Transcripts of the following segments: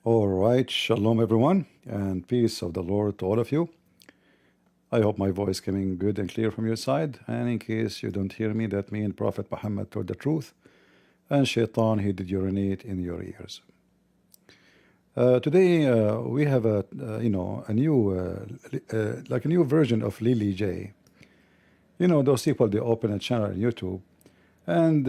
All right, shalom everyone, and peace of the Lord to all of you. I hope my voice coming good and clear from your side. And in case you don't hear me, that means Prophet Muhammad told the truth, and Shaitan he did urinate in your ears. Today we have a new like a new version of Lily J. You know those people they open a channel on YouTube, and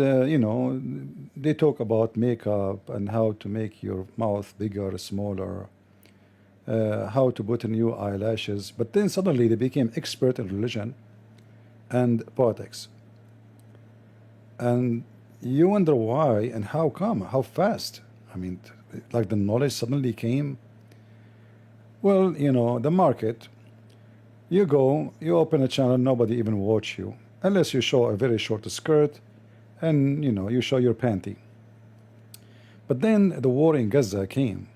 they talk about makeup and how to make your mouth bigger, smaller, how to put in new eyelashes. But then suddenly they became expert in religion and politics, and you wonder why and how come, how fast. I mean, like the knowledge suddenly came. Well, the market. You go, you open a channel, nobody even watch you unless you show a very short skirt and you show your panty. But then the war in Gaza came,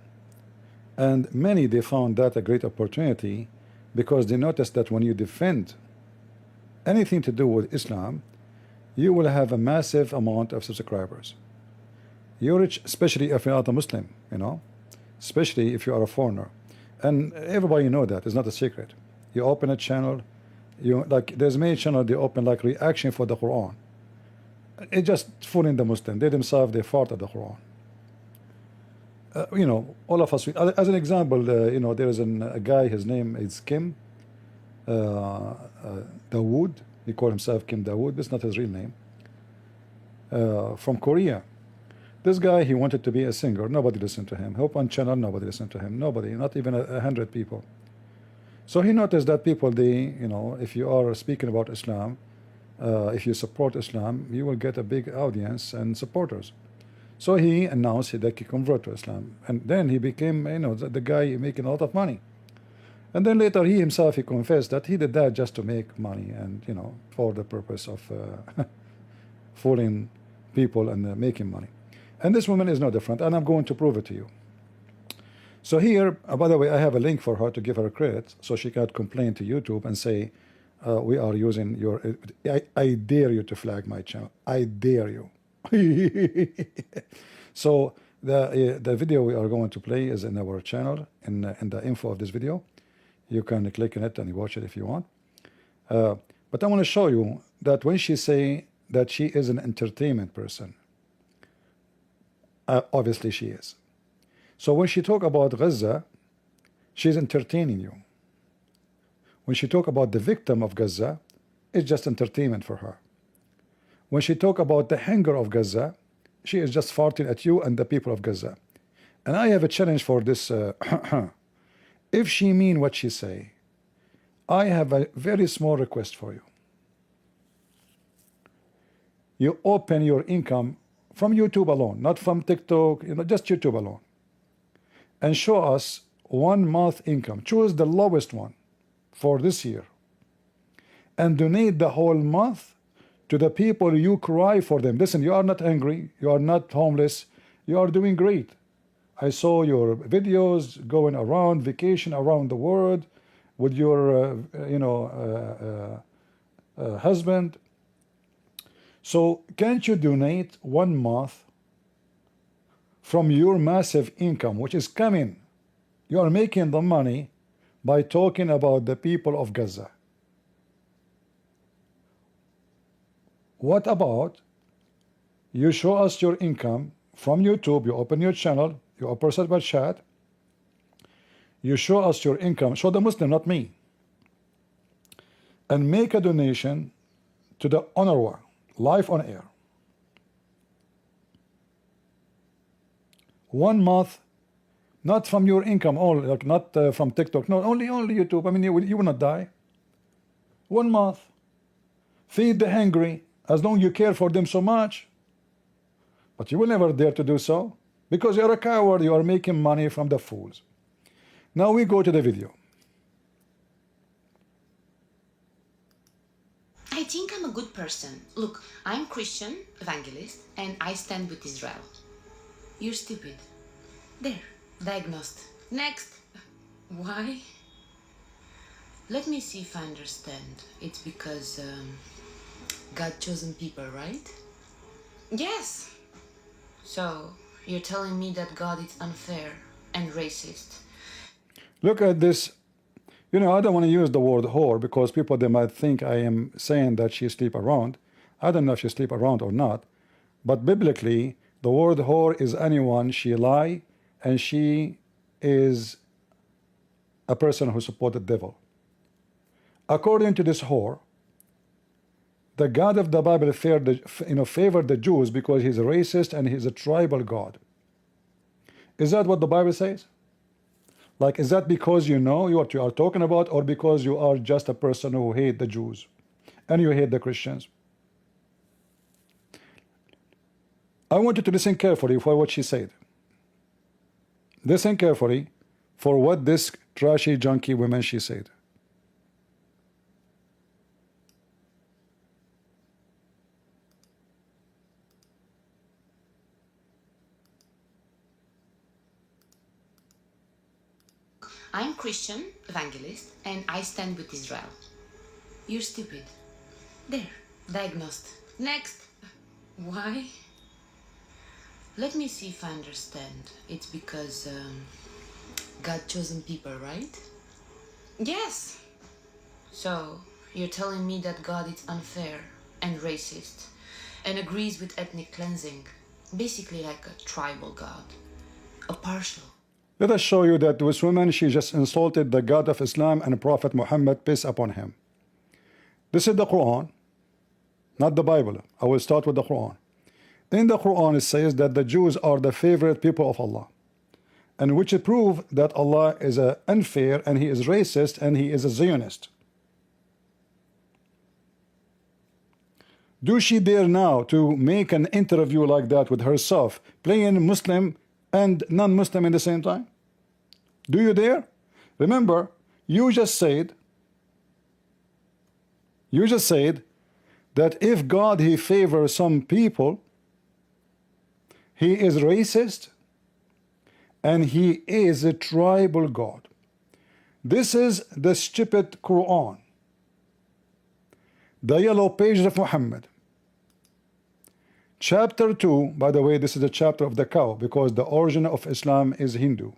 and many they found that a great opportunity because they noticed that when you defend anything to do with Islam, you will have a massive amount of subscribers. You're rich, especially if you're not a Muslim, especially if you are a foreigner. And everybody know that, it's not a secret. You open a channel, there's many channels they open like reaction for the Quran. It just fooling the Muslim. They themselves they fought at the Quran. All of us. As an example, there is a guy. His name is Kim Dawood. He called himself Kim Dawood. That's not his real name. From Korea. This guy, he wanted to be a singer. Nobody listened to him. He opened channel. Nobody listened to him. Nobody, not even 100 people. So he noticed that people, if you are speaking about Islam, if you support Islam, you will get a big audience and supporters. So he announced that he converted to Islam, and then he became, the guy making a lot of money. And then later he himself he confessed that he did that just to make money and for the purpose of fooling people and making money. And this woman is no different, and I'm going to prove it to you. So here, by the way, I have a link for her to give her credit, so she can complain to YouTube and say, we are using your. I dare you to flag my channel. I dare you. So the video we are going to play is in our channel in the info of this video. You can click on it and watch it if you want. But I want to show you that when she say that she is an entertainment person, obviously she is. So when she talk about Gaza, she's entertaining you. When she talk about the victim of Gaza, it's just entertainment for her. When she talk about the hunger of Gaza, she is just farting at you and the people of Gaza. And I have a challenge for this. If she mean what she say, I have a very small request for you. You open your income from YouTube alone, not from TikTok, just YouTube alone, and show us 1 month income. Choose the lowest one for this year and donate the whole month to the people you cry for them. Listen, you are not angry, you are not homeless, you are doing great. I saw your videos going around, vacation around the world with your husband. So can't you donate 1 month from your massive income, which is coming? You are making the money by talking about the people of Gaza. What about you show us your income from YouTube? You open your channel, you open a super chat, you show us your income, show the Muslim, not me, and make a donation to the UNRWA, live on air. 1 month, not from your income, only, like not from TikTok, no, only YouTube. I mean, you will not die. 1 month, feed the hungry, as long as you care for them so much. But you will never dare to do so because you're a coward. You are making money from the fools. Now we go to the video. I think I'm a good person. Look, I'm Christian, evangelist, and I stand with Israel. You're stupid. There, diagnosed. Next. Why? Let me see if I understand. It's because God chosen people, right? Yes. So, you're telling me that God is unfair. and racist. Look at this. You know, I don't want to use the word whore because people, they might think I am saying that she sleep around. I don't know if she sleep around or not. But biblically, the word whore is anyone she lie, and she is a person who support the devil. According to this whore, the God of the Bible favored the Jews because he's a racist and he's a tribal God. Is that what the Bible says? Like, is that because you know what you are talking about, or because you are just a person who hate the Jews and you hate the Christians? I want you to listen carefully for what she said. Listen carefully for what this trashy, junky woman she said. I'm Christian, evangelist, and I stand with Israel. You're stupid. There, diagnosed. Next. Why? Let me see if I understand. It's because God chosen people, right? Yes. So, you're telling me that God is unfair and racist and agrees with ethnic cleansing, basically like a tribal God, a partial. Let us show you that this woman, she just insulted the God of Islam and Prophet Muhammad, peace upon him. This is the Quran, not the Bible. I will start with the Quran. In the Quran, it says that the Jews are the favorite people of Allah, and which prove that Allah is unfair and he is racist and he is a Zionist. Do she dare now to make an interview like that with herself, playing Muslim and non-Muslim in the same time? Do you dare? Remember, you just said that if God he favors some people, he is racist and he is a tribal God. This is the stupid Quran, the yellow pages of Muhammad. Chapter 2, by the way, this is the chapter of the cow because the origin of Islam is Hindu.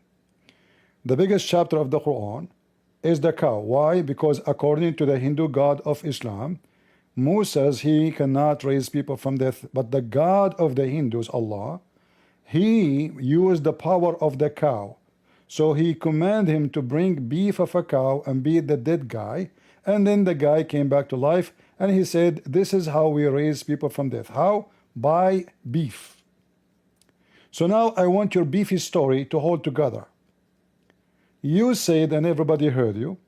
The biggest chapter of the Quran is the cow. Why? Because according to the Hindu God of Islam, Musa says he cannot raise people from death, but the God of the Hindus, Allah, he used the power of the cow. So he commanded him to bring beef of a cow and beat the dead guy, and then the guy came back to life, and he said, this is how we raise people from death. How? By beef. So now I want your beefy story to hold together. You said, and everybody heard you,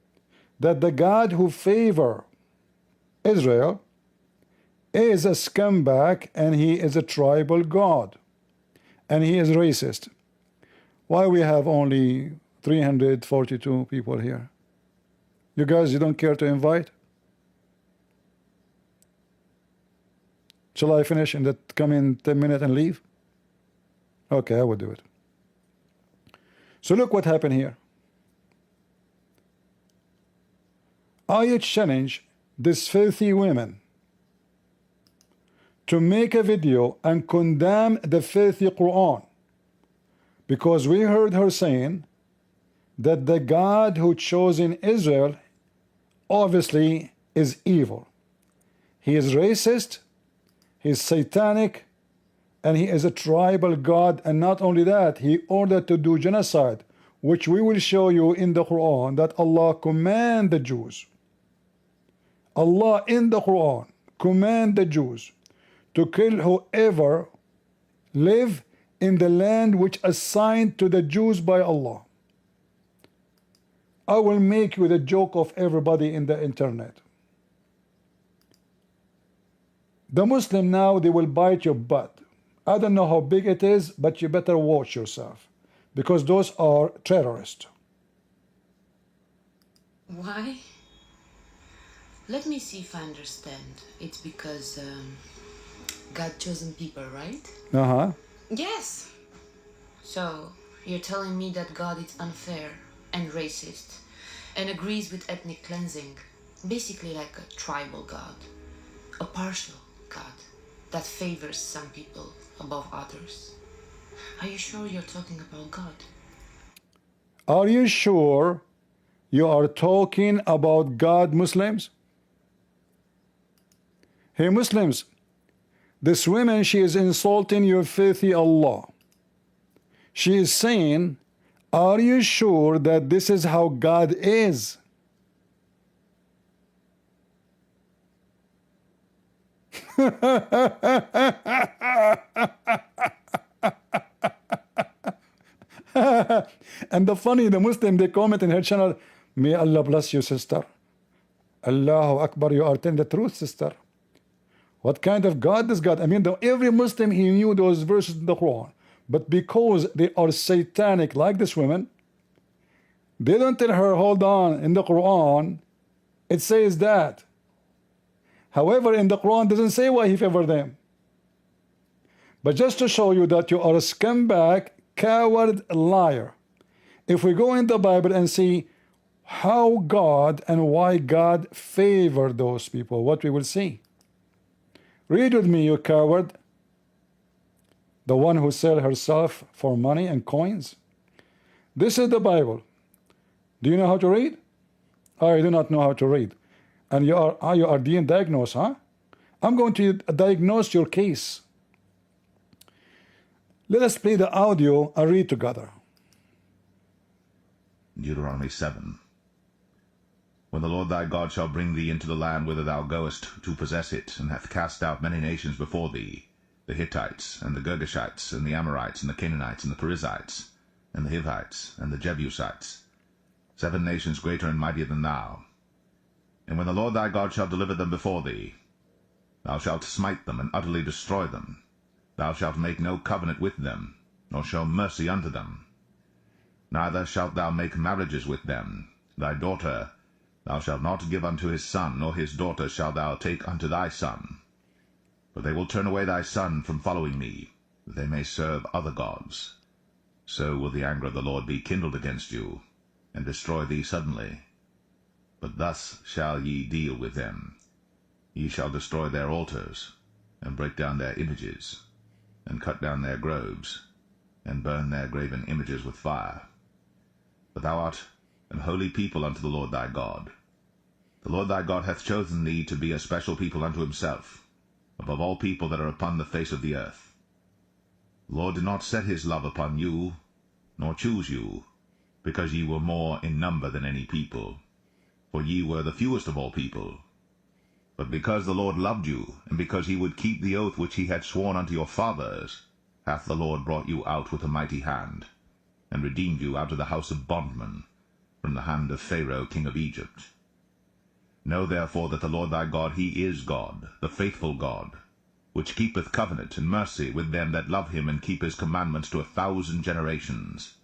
that the God who favor Israel is a scumbag and he is a tribal God and he is racist. Why we have only 342 people here? You guys, you don't care to invite? Shall I finish and that come in 10 minutes and leave? Okay, I will do it. So look what happened here. I challenge these filthy women to make a video and condemn the filthy Quran, because we heard her saying that the God who chose in Israel obviously is evil. He is racist, he is satanic, and he is a tribal God. And not only that, he ordered to do genocide, which we will show you in the Quran that Allah command the Jews. Allah in the Quran command the Jews to kill whoever live in the land which assigned to the Jews by Allah. I will make you the joke of everybody in the internet. The Muslim now, they will bite your butt. I don't know how big it is, but you better watch yourself, because those are terrorists. Why? Let me see if I understand. It's because God chosen people, right? Uh-huh. Yes. So, you're telling me that God is unfair and racist and agrees with ethnic cleansing, basically like a tribal God, a partial God that favors some people above others. Are you sure you're talking about God? Are you sure you are talking about God, Muslims? Hey, Muslims, this woman, she is insulting your filthy Allah. She is saying, are you sure that this is how God is? And the funny, the Muslim, they comment in her channel, may Allah bless you, sister. Allahu Akbar, you are telling the truth, sister. What kind of God is God? I mean, every Muslim, he knew those verses in the Quran. But because they are satanic, like this woman, they don't tell her, hold on, in the Quran, it says that. However, in the Quran, doesn't say why he favored them. But just to show you that you are a scumbag, coward, liar. If we go in the Bible and see how God and why God favored those people, what we will see. Read with me, you coward. The one who sells herself for money and coins. This is the Bible. Do you know how to read? I do not know how to read. And you are being diagnosed, huh? I'm going to diagnose your case. Let us play the audio and read together. Deuteronomy 7. When the Lord thy God shall bring thee into the land whither thou goest to possess it, and hath cast out many nations before thee, the Hittites, and the Girgashites, and the Amorites, and the Canaanites, and the Perizzites, and the Hivites, and the Jebusites, 7 nations greater and mightier than thou. And when the Lord thy God shall deliver them before thee, thou shalt smite them and utterly destroy them. Thou shalt make no covenant with them, nor show mercy unto them. Neither shalt thou make marriages with them. Thy daughter thou shalt not give unto his son, nor his daughter shalt thou take unto thy son. For they will turn away thy son from following me, that they may serve other gods. So will the anger of the Lord be kindled against you, and destroy thee suddenly. But thus shall ye deal with them. Ye shall destroy their altars, and break down their images, and cut down their groves, and burn their graven images with fire. For thou art an holy people unto the Lord thy God. The Lord thy God hath chosen thee to be a special people unto himself, above all people that are upon the face of the earth. The Lord did not set his love upon you, nor choose you, because ye were more in number than any people, for ye were the fewest of all people. But because the Lord loved you, and because he would keep the oath which he had sworn unto your fathers, hath the Lord brought you out with a mighty hand, and redeemed you out of the house of bondmen, from the hand of Pharaoh king of Egypt. Know therefore that the Lord thy God, he is God, the faithful God, which keepeth covenant and mercy with them that love him and keep his commandments to 1,000 generations,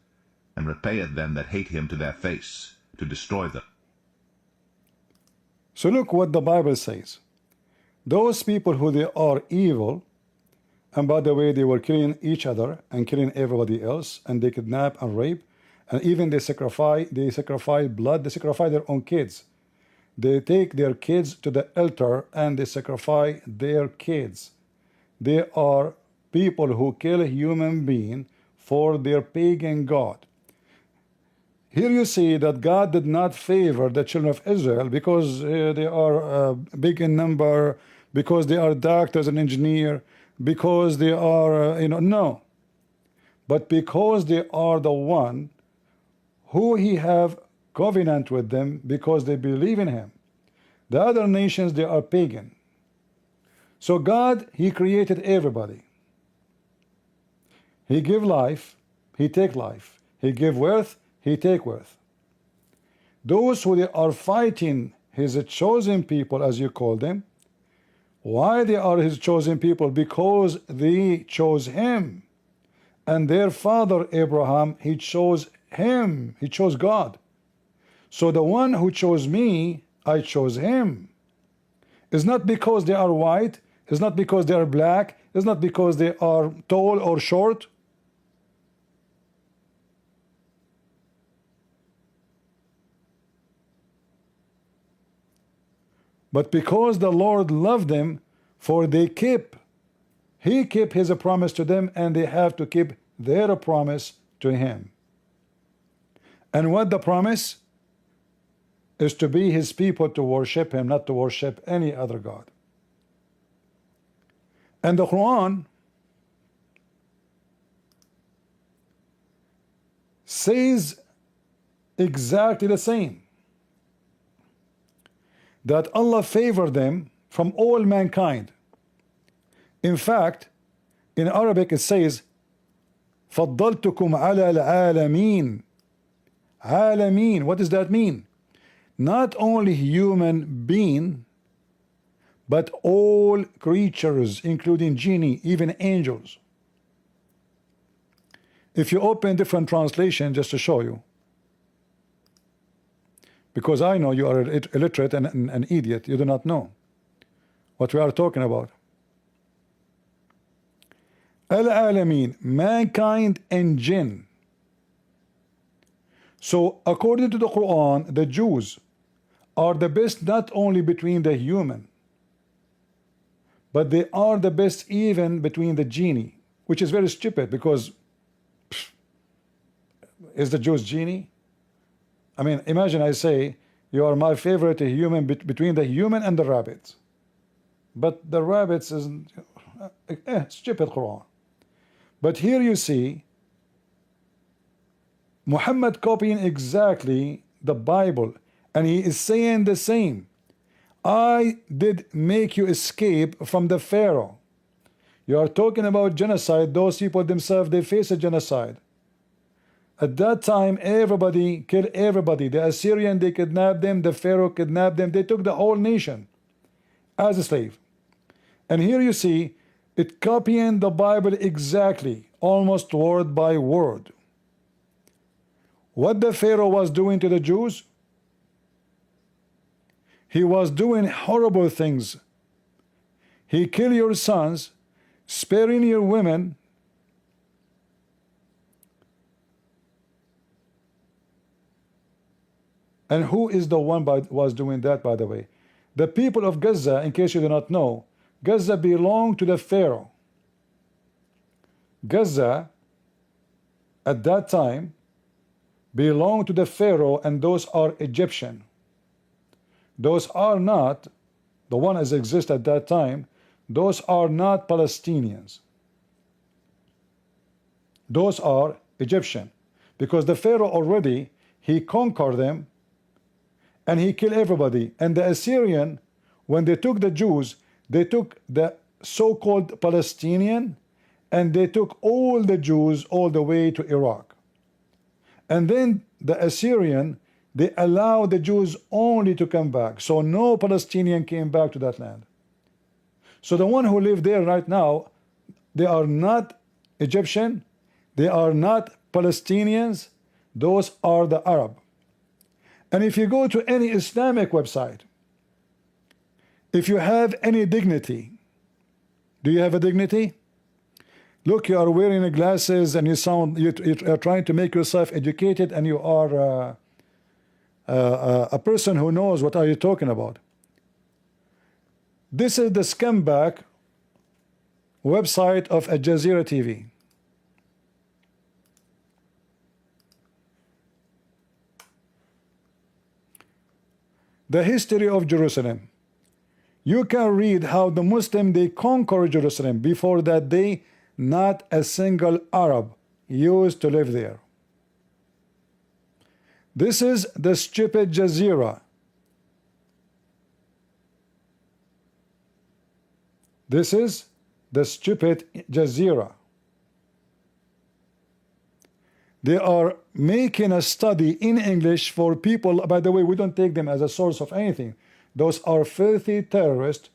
and repayeth them that hate him to their face, to destroy them. So look what the Bible says. Those people who they are evil, and by the way, they were killing each other and killing everybody else, and they kidnap and rape, and even they sacrifice blood, they sacrifice their own kids. They take their kids to the altar and they sacrifice their kids. They are people who kill a human being for their pagan god. Here you see that God did not favor the children of Israel because they are big in number, because they are doctors and engineers, because they are, no. But because they are the one who he have covenant with them because they believe in him. The other nations, they are pagan. So God, he created everybody. He give life, he take life. He give worth, he take worth. Those who they are fighting his chosen people, as you call them, why they are his chosen people? Because they chose him. And their father Abraham, he chose him. He chose God. So the one who chose me, I chose him. It's not because they are white. It's not because they are black. It's not because they are tall or short. But because the Lord loved them, for he kept his promise to them, and they have to keep their promise to him. And what the promise is to be his people, to worship him, not to worship any other God. And the Quran says exactly the same, that Allah favored them from all mankind. In fact, in Arabic it says فضلتكم على العالمين. عالمين, what does that mean? Not only human being, but all creatures, including genie, even angels. If you open different translation, just to show you, because I know you are illiterate and an idiot, you do not know what we are talking about. Al-Alamin, mankind and jinn. So according to the Quran, the Jews are the best not only between the human, but they are the best even between the genie, which is very stupid, because is the Jews genie? I mean, imagine I say you are my favorite human between the human and the rabbits, but the rabbits is stupid Quran. But here you see Muhammad copying exactly the Bible, and he is saying the same. I did make you escape from the Pharaoh. You are talking about genocide. Those people themselves, they face a genocide. At that time, everybody killed everybody. The Assyrian, they kidnapped them. The Pharaoh kidnapped them. They took the whole nation as a slave. And here you see it copying the Bible exactly, almost word by word. What the Pharaoh was doing to the Jews, he was doing horrible things. He killed your sons, sparing your women. And who is the one was doing that, by the way? The people of Gaza, in case you do not know, Gaza belonged to the Pharaoh. Gaza, at that time, belonged to the Pharaoh, and those are Egyptian. Those are not, the one as exist at that time, those are not Palestinians. Those are Egyptian. Because the Pharaoh already, he conquered them, and he killed everybody. And the Assyrian, when they took the Jews, they took the so-called Palestinian, and they took all the Jews all the way to Iraq. And then the Assyrian, they allowed the Jews only to come back. So no Palestinian came back to that land. So the one who live there right now, they are not Egyptian, they are not Palestinians, those are the Arab. And if you go to any Islamic website, if you have any dignity, do you have a dignity? Look, you are wearing glasses and you are trying to make yourself educated, and you are a person who knows what are you talking about. This is the scumbag website of Al Jazeera TV. The history of Jerusalem. You can read how the Muslim, they conquered Jerusalem. Before that day, not a single Arab used to live there. This is the stupid Jazeera. This is the stupid Jazeera. They are making a study in English for people. By the way, we don't take them as a source of anything. Those are filthy terrorists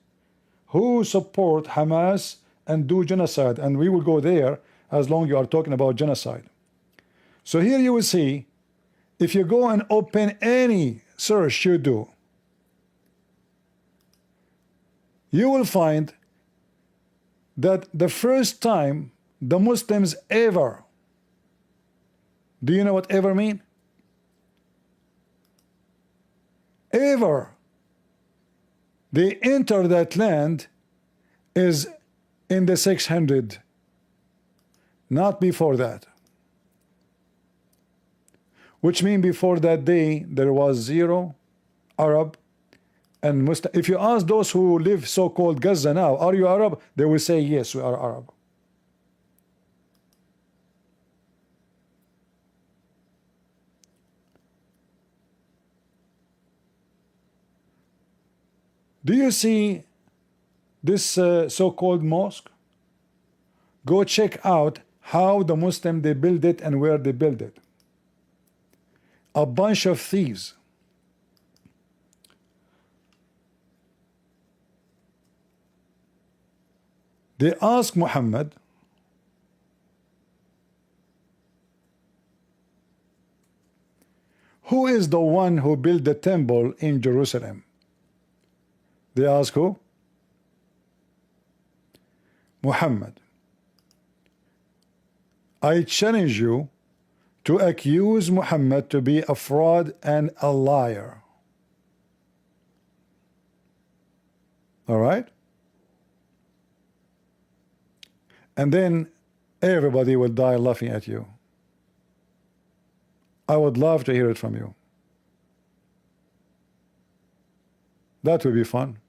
who support Hamas and do genocide, and we will go there as long as you are talking about genocide. So here you will see, if you go and open any search you do, you will find that the first time the Muslims ever, do you know what ever mean? Ever they enter that land is in the 600, not before that. which means before that day there was zero Arab and Muslim. If you ask those who live so-called Gaza now, are you Arab? They will say yes, we are Arab. Do you see this so-called mosque? Go check out how the Muslim they build it and where they build it. A bunch of thieves. They ask Muhammad, who is the one who built the temple in Jerusalem? They ask who? Muhammad. I challenge you to accuse Muhammad to be a fraud and a liar. All right? And then everybody will die laughing at you. I would love to hear it from you. That would be fun.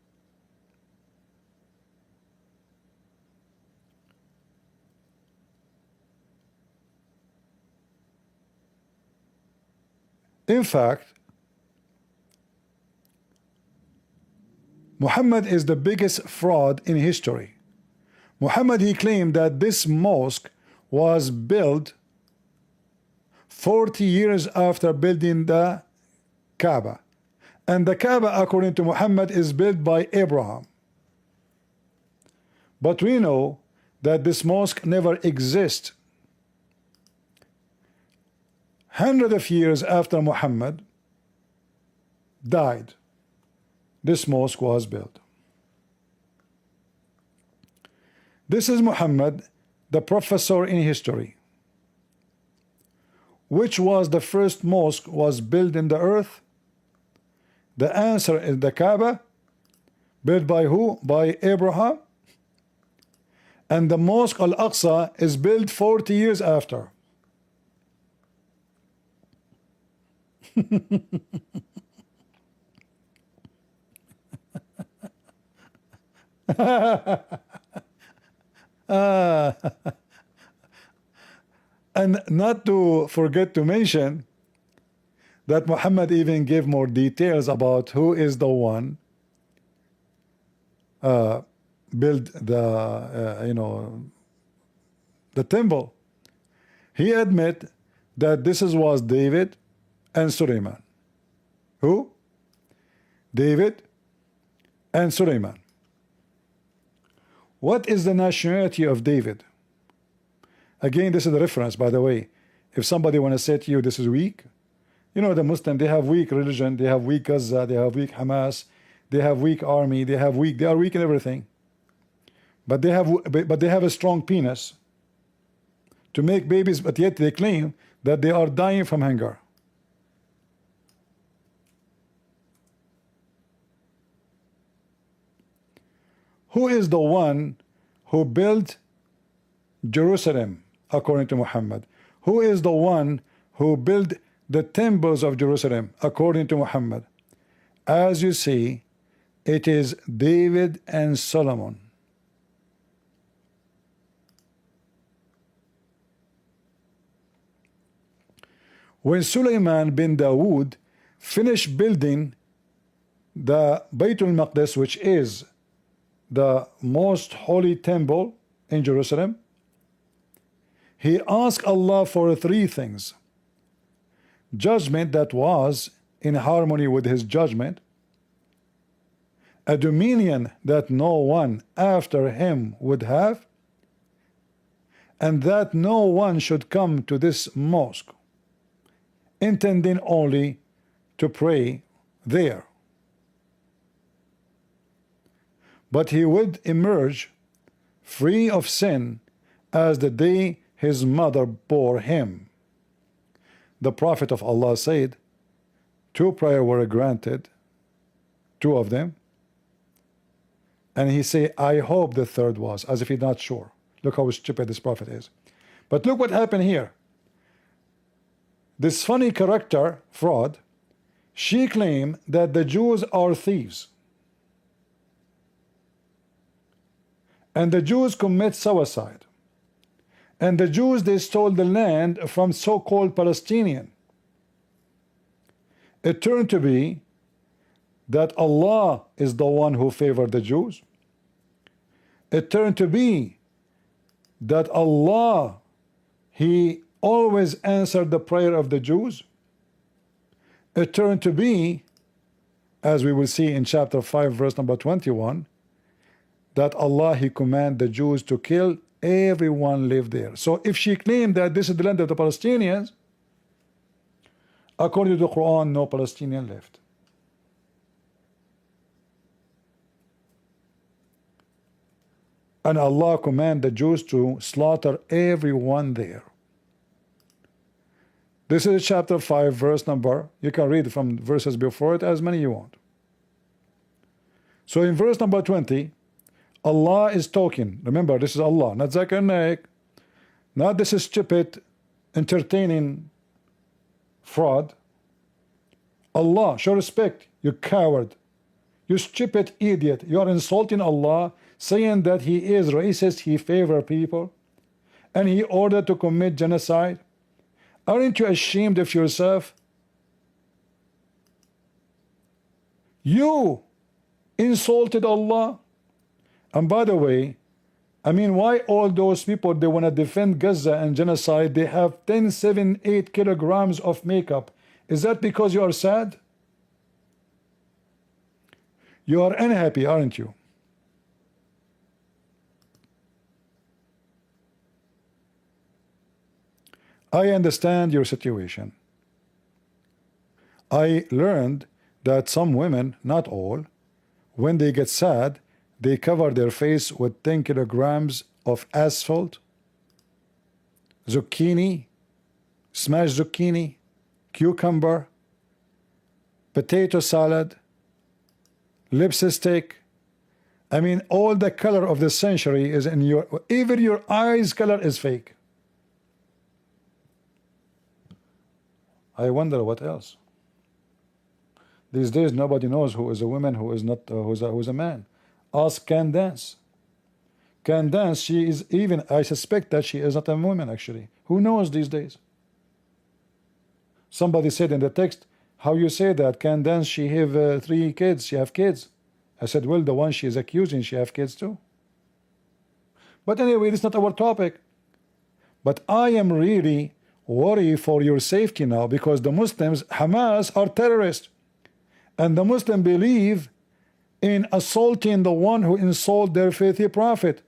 In fact, Muhammad is the biggest fraud in history. Muhammad, he claimed that this mosque was built 40 years after building the Kaaba. And the Kaaba, according to Muhammad, is built by Abraham. But we know that this mosque never existed. Hundreds of years after Muhammad died, this mosque was built. This is Muhammad, the professor in history. Which was the first mosque was built in the earth? The answer is the Kaaba, built by who? By Abraham. And the Mosque Al-Aqsa is built 40 years after. And not to forget to mention that Muhammad even gave more details about who is the one built the the temple. He admit that this was David and Suleiman. Who? David and Suleiman. What is the nationality of David? Again, this is the reference, by the way. If somebody want to say to you this is weak, you know, the Muslim, they have weak religion, they have weak Gaza, they have weak Hamas, they have weak army, they are weak in everything. But they have a strong penis to make babies, but yet they claim that they are dying from hunger. Who is the one who built Jerusalem according to Muhammad? Who is the one who built the temples of Jerusalem according to Muhammad? As you see, it is David and Solomon. When Sulaiman bin Dawood finished building the Baytul Maqdis, which is the most holy temple in Jerusalem, he asked Allah for three things: judgment that was in harmony with his judgment, a dominion that no one after him would have, and that no one should come to this mosque intending only to pray there, but he would emerge free of sin as the day his mother bore him. The Prophet of Allah said, two prayers were granted, two of them, and he said, I hope the third was, as if he's not sure. Look how stupid this Prophet is. But look what happened here. This funny character, fraud, she claimed that the Jews are thieves. And the Jews commit suicide. And the Jews, they stole the land from so-called Palestinian. It turned to be that Allah is the one who favored the Jews. It turned to be that Allah, He always answered the prayer of the Jews. It turned to be, as we will see in chapter 5 verse number 21, that Allah, He commanded the Jews to kill everyone live there. So if she claimed that this is the land of the Palestinians, according to the Quran, no Palestinian left. And Allah commanded the Jews to slaughter everyone there. This is chapter 5 verse number, you can read from verses before it as many you want. So in verse number 20, Allah is talking. Remember, this is Allah, not Zakir Naik, not this stupid, entertaining fraud. Allah, show respect, you coward, you stupid idiot. You are insulting Allah, saying that He is racist, He favor people, and He ordered to commit genocide. Aren't you ashamed of yourself? You insulted Allah. And by the way, I mean, why all those people, they want to defend Gaza and genocide, they have 10, 7, 8 kilograms of makeup? Is that because you are sad? You are unhappy, aren't you? I understand your situation. I learned that some women, not all, when they get sad, they cover their face with 10 kilograms of asphalt, zucchini, smashed zucchini, cucumber, potato salad, lipstick. I mean, all the color of the century is in your, even your eyes color is fake. I wonder what else. These days nobody knows who is a woman, who is not, who's a man. Ask Candace. Candace, she is even, I suspect that she is not a woman actually. Who knows these days? Somebody said in the text, how you say that? Candace, she have 3 kids, she have kids. I said, well, the one she is accusing, she have kids too. But anyway, it's not our topic. But I am really worried for your safety now, because the Muslims, Hamas, are terrorists. And the Muslims believe in assaulting the one who insulted their faithful prophet.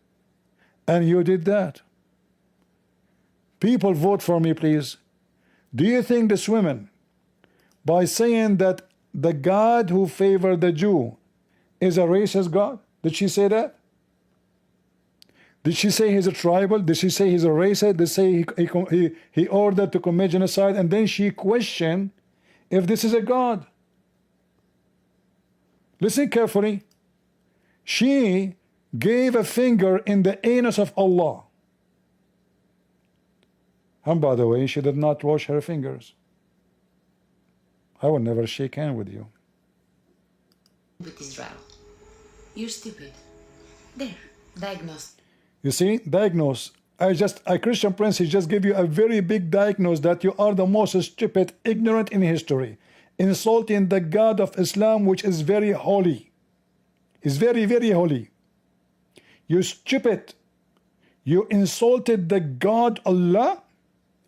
And you did that. People, vote for me, please. Do you think this woman, by saying that the God who favored the Jew is a racist God? Did she say that? Did she say he's a tribal? Did she say he's a racist? Did she say he ordered to commit genocide? And then she questioned if this is a God. Listen carefully. She gave a finger in the anus of Allah. And by the way, she did not wash her fingers. I will never shake hands with you. With Israel. You're stupid. There, diagnosed. You see, diagnose. A Christian Prince, he just gave you a very big diagnose that you are the most stupid, ignorant in history, insulting the God of Islam, which is very holy. Is very, very holy. You stupid. You insulted the God Allah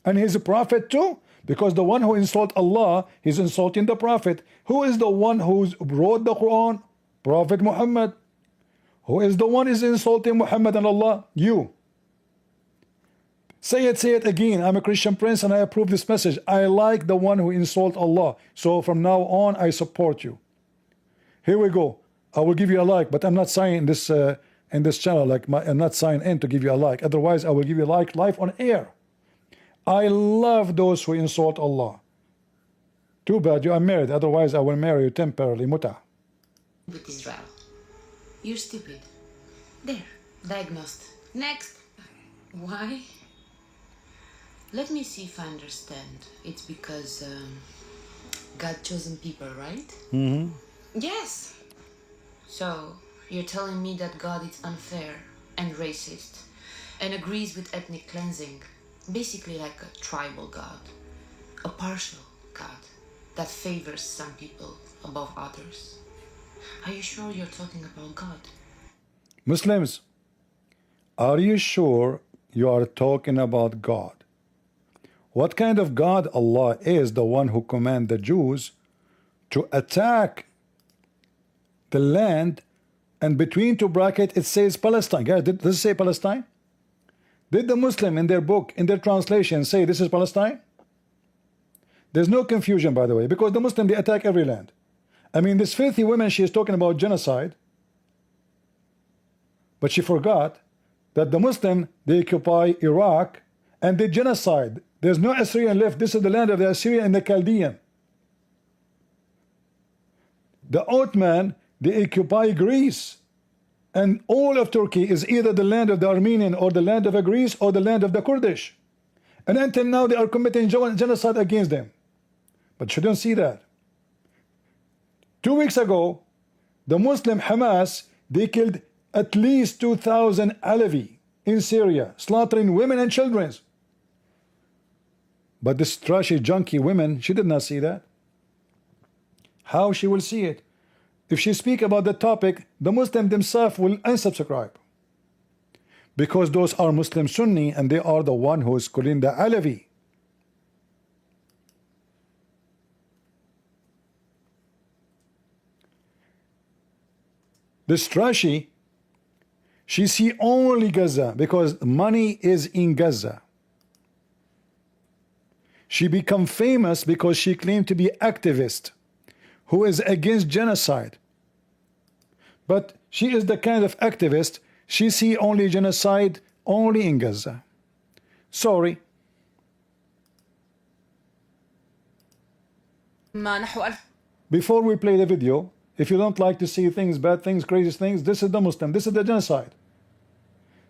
and His Prophet too, because the one who insults Allah, he's insulting the Prophet. Who is the one who wrote the Quran? Prophet Muhammad. Who is the one is insulting Muhammad and Allah? You. Say it again. I'm a Christian Prince and I approve this message. I like the one who insults Allah. So from now on, I support you. Here we go. I will give you a like, but I'm not signing this in this channel. I'm not signing in to give you a like. Otherwise, I will give you a like live on air. I love those who insult Allah. Too bad you are married. Otherwise, I will marry you temporarily. Muta. With Israel. You're stupid. There, diagnosed. Next. Why? Let me see if I understand. It's because God chosen people, right? Mm-hmm. Yes. So you're telling me that God is unfair and racist and agrees with ethnic cleansing, basically like a tribal God, a partial God that favors some people above others. Are you sure you're talking about God? Muslims, are you sure you are talking about God? What kind of God Allah is the one who command the Jews to attack the land, and between two brackets it says Palestine? Guys, does it say Palestine? Did the Muslim in their book, in their translation, say this is Palestine? There's no confusion, by the way, because the Muslim, they attack every land. I mean, this filthy woman, she is talking about genocide, but she forgot that the Muslim, they occupy Iraq and they genocide. There's no Assyrian left. This is the land of the Assyrian and the Chaldean. The Ottoman, they occupy Greece, and all of Turkey is either the land of the Armenian or the land of Greece or the land of the Kurdish. And until now they are committing genocide against them. But you don't see that. 2 weeks ago, the Muslim Hamas, they killed at least 2,000 Alawi in Syria, slaughtering women and children. But this trashy, junky woman, she did not see that. How she will see it? If she speak about the topic, the Muslim themselves will unsubscribe. Because those are Muslim Sunni, and they are the one who is calling the Alawi. This trashy, she see only Gaza because money is in Gaza. She become famous because she claimed to be activist who is against genocide. But she is the kind of activist, she see only genocide only in Gaza. Sorry. Before we play the video, if you don't like to see things, bad things, crazy things, this is the Muslim, this is the genocide.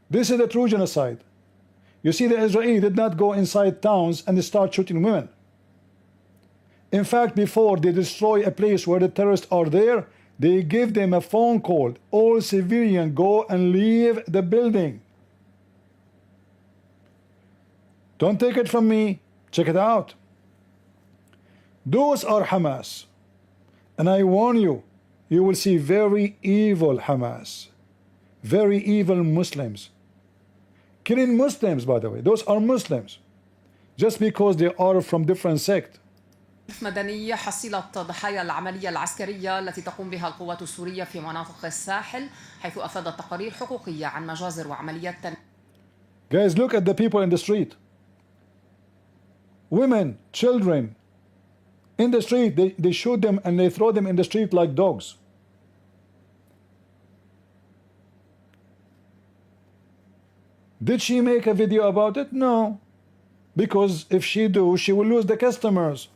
This is the true genocide. You see, the Israeli did not go inside towns and start shooting women. In fact, before they destroy a place where the terrorists are there, they give them a phone call. All civilians go and leave the building. Don't take it from me. Check it out. Those are Hamas. And I warn you, you will see very evil Hamas. Very evil Muslims. Killing Muslims, by the way. Those are Muslims. Just because they are from different sect. مدنية حصيلة ضحايا العملية العسكرية التي تقوم بها القوات السورية في مناطق الساحل، حيث أفادت تقارير حقوقية عن مجازر وعمليات Guys, look at the people in the street. Women, children, in the street, they shoot them and they throw them in the street like dogs. Did she make a video about it? No. Because if she do, she will lose the customers.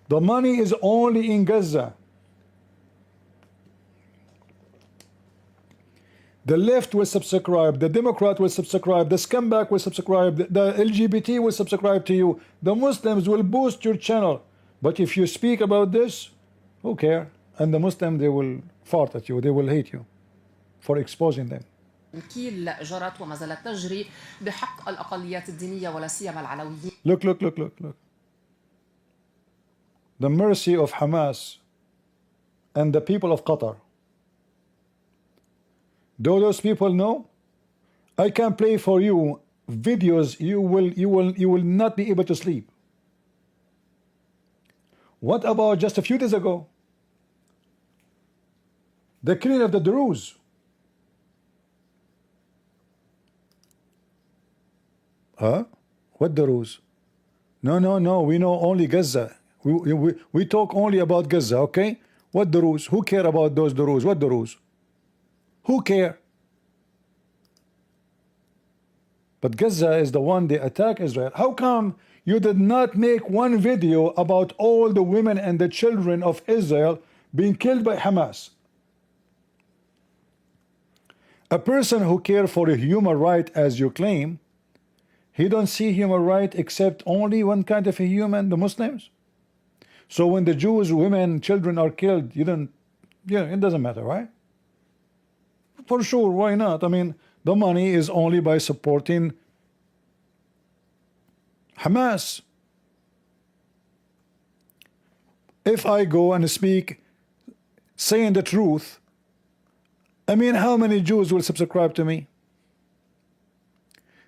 The money is only in Gaza. The left will subscribe, the Democrat will subscribe, the scumbag will subscribe, the LGBT will subscribe to you, the Muslims will boost your channel. But if you speak about this, who care? And the Muslims, they will fart at you, they will hate you for exposing them. كيل جرت وما زالت تجري بحق الأقليات الدينية ولا سيما العلويين. Look. The mercy of Hamas and the people of Qatar. Do those people know? I can play for you videos. You will not be able to sleep. What about just a few days ago? The killing of the Druze. Huh? What Druze? No. We know only Gaza. We talk only about Gaza, okay? What Druze? Who care about those Druze? What Druze? Who care? But Gaza is the one they attack Israel. How come you did not make one video about all the women and the children of Israel being killed by Hamas? A person who cares for a human right as you claim, He don't see human right except only one kind of a human, the Muslims. So when the Jews, women, children are killed, you don't, yeah, it doesn't matter, right? For sure, why not? I mean, the money is only by supporting Hamas. If I go and speak saying the truth, I mean, how many Jews will subscribe to me?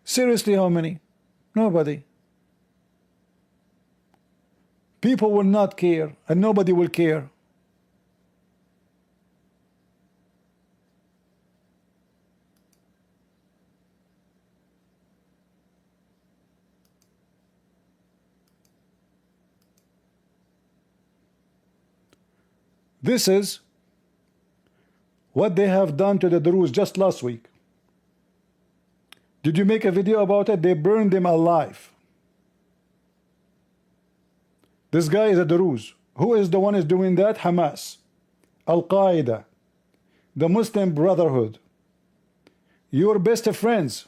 Seriously, how many? Nobody. People will not care, and nobody will care. This is what they have done to the Druze just last week. Did you make a video about it? They burned them alive. This guy is a Druze. Who is the one is doing that? Hamas, Al-Qaeda, the Muslim Brotherhood, your best friends.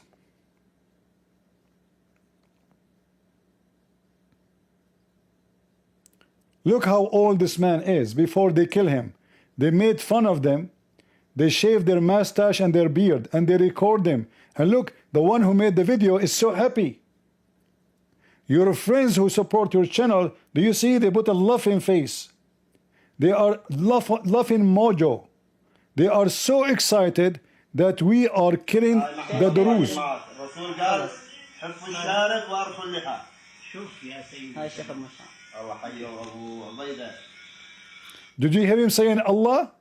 Look how old this man is before they kill him. They made fun of them. They shaved their mustache and their beard, and they record them. And look, the one who made the video is so happy. Your friends who support your channel, do you see? They put a laughing face. They are laughing mojo. They are so excited that we are killing the Druze. Did you hear him saying Allah?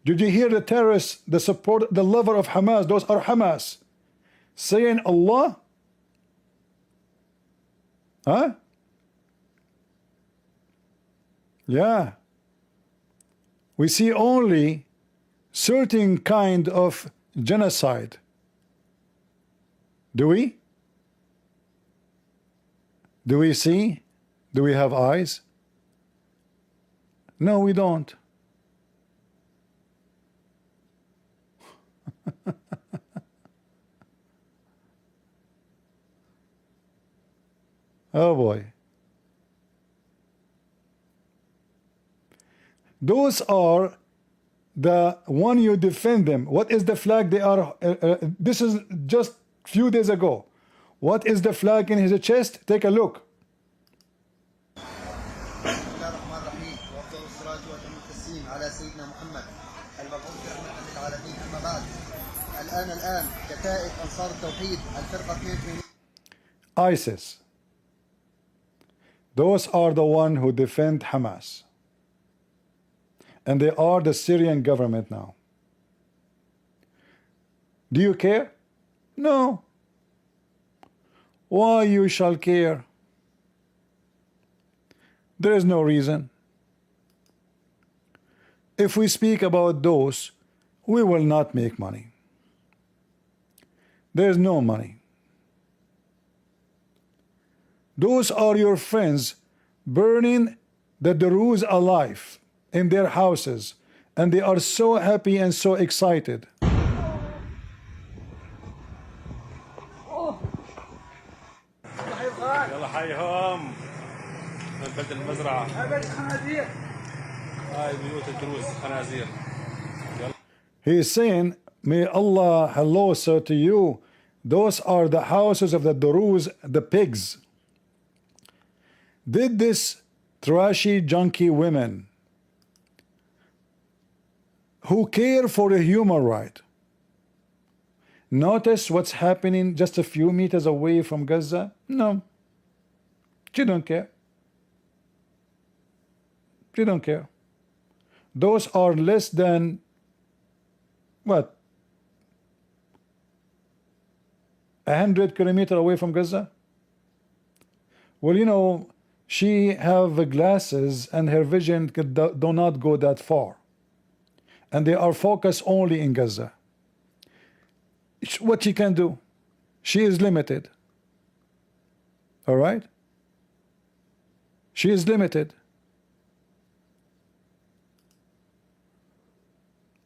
Did you hear the terrorists, the support, the lover of Hamas, those are Hamas, saying Allah? Huh? Yeah. We see only certain kind of genocide. Do we? Do we see? Do we have eyes? No, we don't. Oh boy. Those are the one you defend them. What is the flag they are? This is just few days ago. What is the flag in his chest? Take a look. ISIS. Those are the one who defend Hamas. And they are the Syrian government now. Do you care? No. Why you shall care? There is no reason. If we speak about those, we will not make money. There is no money. Those are your friends burning the Druze alive in their houses, and they are so happy and so excited. يلا حيهم من بلد المزرعة هاي بيوت الدروز خنازير. He is saying, may Allah, hello sir to you, those are the houses of the Druze, the pigs. Did this trashy junkie women who care for a human right notice what's happening just a few meters away from Gaza? No. She don't care. She don't care. Those are less than what? 100 kilometers away from Gaza? Well, you know, she have glasses and her vision do not go that far. And they are focused only in Gaza. What she can do? She is limited. All right? She is limited.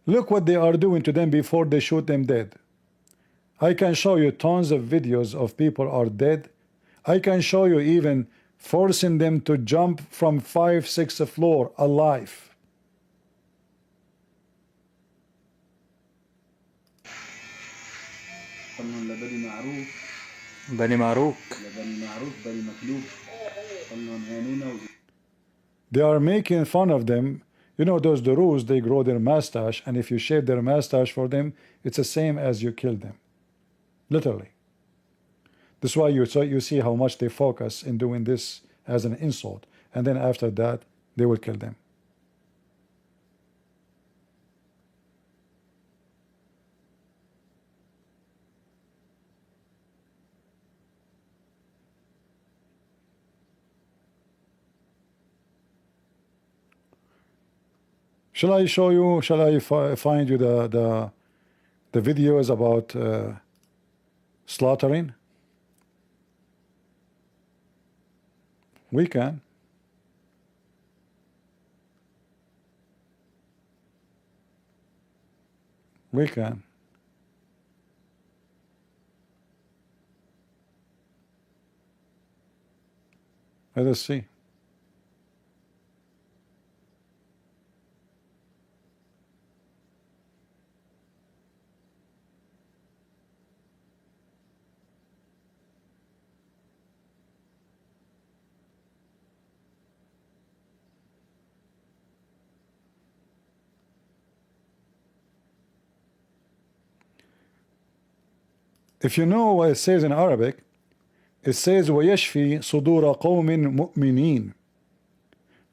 Look what they are doing to them before they shoot them dead. I can show you tons of videos of people are dead. I can show you even forcing them to jump from 5, 6 floor alive. They are making fun of them. You know those Druze, they grow their mustache, and if you shave their mustache for them, it's the same as you kill them. Literally. That's why you see how much they focus in doing this as an insult, and then after that they will kill them. Shall I show you? Shall I find you the videos about slaughtering? We can. We can. Let us see. If you know what it says in Arabic, it says وَيَشْفِي صُدُورَ قَوْمٍ مُؤْمِنِينَ.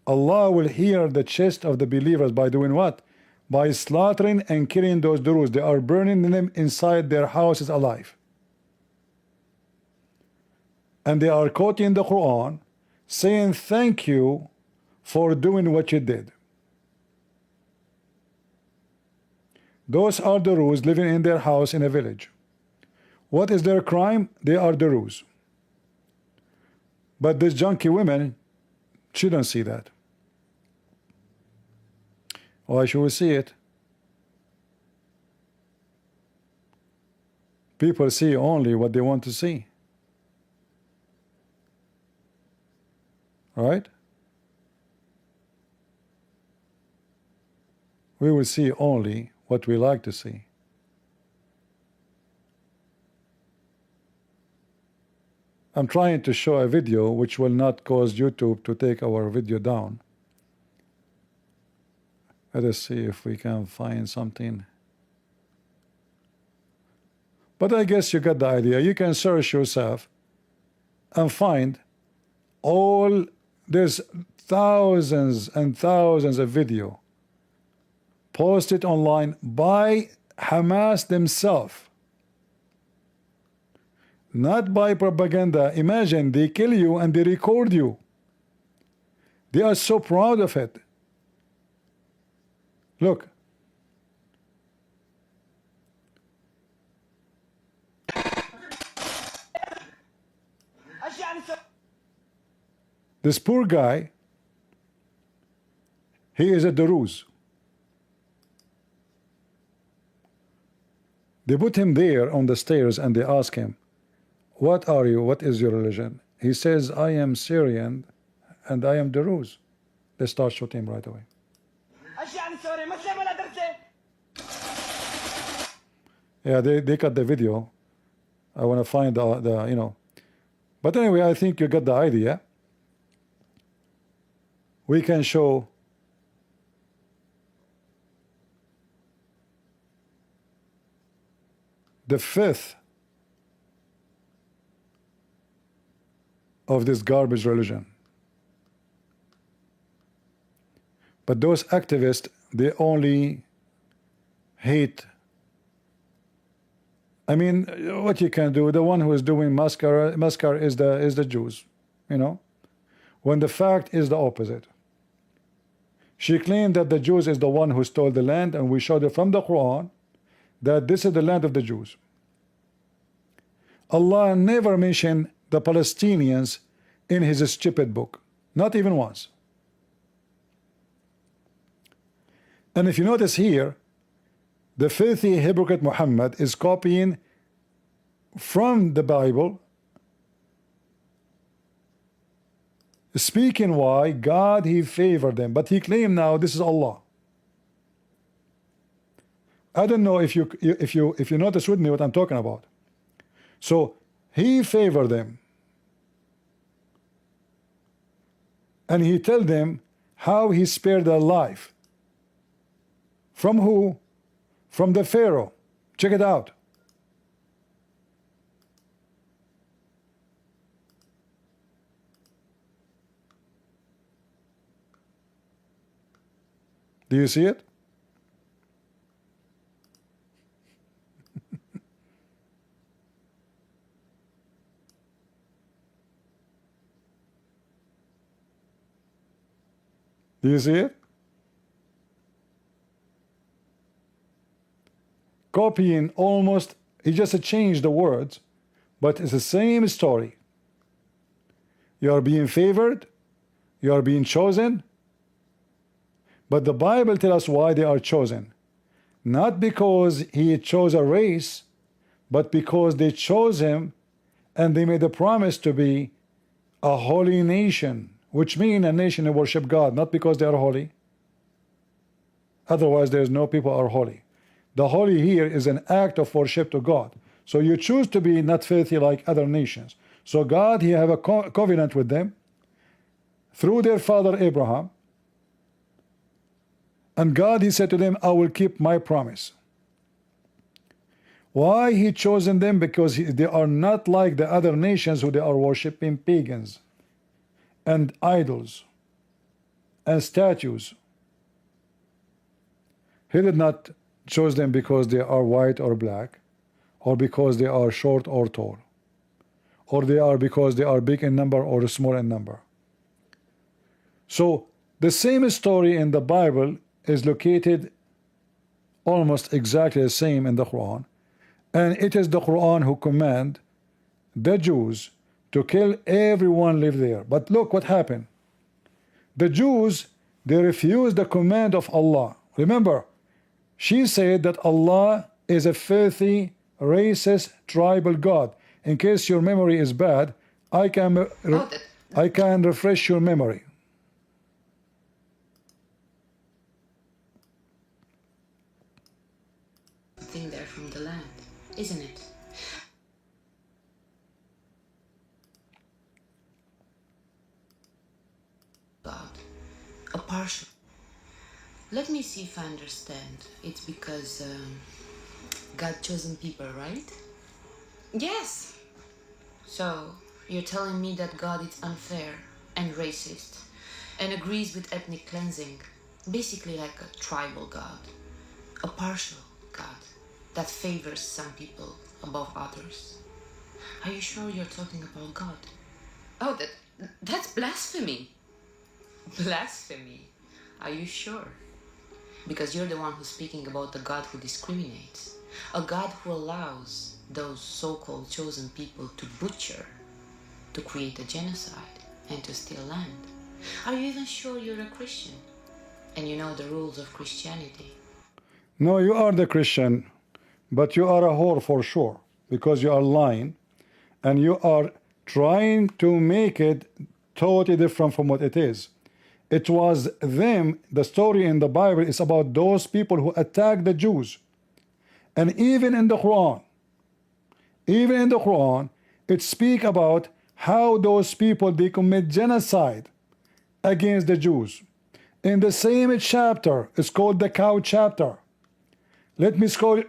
Allah will heal the chest of the believers by doing what? By slaughtering and killing those Druze. They are burning them inside their houses alive. And they are quoting the Quran, saying thank you for doing what you did. Those are the Druze living in their house in a village. What is their crime? They are the Druze. But this junkie woman, she don't see that. Why should we see it? People see only what they want to see. Right? We will see only what we like to see. I'm trying to show a video which will not cause YouTube to take our video down. Let us see if we can find something. But I guess you got the idea. You can search yourself and find all, there's thousands and thousands of video posted online by Hamas themselves. Not by propaganda. Imagine, they kill you and they record you. They are so proud of it. Look. This poor guy, he is a Druze. They put him there on the stairs and they ask him, what are you? What is your religion? He says, I am Syrian and I am Druze. They start shooting him right away. Yeah, they cut the video. I want to find the you know. But anyway, I think you got the idea. We can show the fifth of this garbage religion. But those activists, they only hate. I mean, what you can do, the one who is doing mascara is the Jews, you know, when the fact is the opposite. She claimed that the Jews is the one who stole the land, and we showed her from the Quran that this is the land of the Jews. Allah never mentioned the Palestinians in his stupid book, not even once. And if you notice here, the filthy hypocrite Muhammad is copying from the Bible, speaking why God he favored them, but he claimed now this is Allah. I don't know if you notice with me what I'm talking about. So he favored them, and he tell them how he spared their life. From who? From the Pharaoh. Check it out. Do you see it? Do you see it? Copying almost, he just changed the words, but it's the same story. You are being favored, you are being chosen, but the Bible tells us why they are chosen. Not because he chose a race, but because they chose him and they made a promise to be a holy nation, which means a nation that worship God, not because they are holy. Otherwise, there is no people are holy. The holy here is an act of worship to God. So you choose to be not filthy like other nations. So God, he have a covenant with them through their father Abraham. And God, he said to them, I will keep my promise. Why he chosen them? Because they are not like the other nations who they are worshiping pagans and idols and statues. He did not choose them because they are white or black, or because they are short or tall, or because they are big in number or small in number. So the same story in the Bible is located almost exactly the same in the Quran, and it is the Quran who command the Jews to kill everyone live there. But look what happened. The Jews, they refused the command of Allah. Remember, she said that Allah is a filthy, racist, tribal God. In case your memory is bad, I can refresh your memory. Thing there from the land, isn't it? God, a partial. Let me see if I understand. It's because God chosen people, right? Yes. So you're telling me that God is unfair and racist and agrees with ethnic cleansing, basically like a tribal God, a partial God that favors some people above others. Are you sure you're talking about God? Oh, that's blasphemy. Blasphemy. Are you sure? Because you're the one who's speaking about the God who discriminates, a God who allows those so-called chosen people to butcher, to create a genocide, and to steal land. Are you even sure you're a Christian? And you know the rules of Christianity? No, you are the Christian, but you are a whore for sure, because you are lying, and you are trying to make it totally different from what it is. It was them, the story in the Bible is about those people who attacked the Jews. And even in the Quran, it speaks about how those people, they commit genocide against the Jews. In the same chapter, it's called the cow chapter. Let me school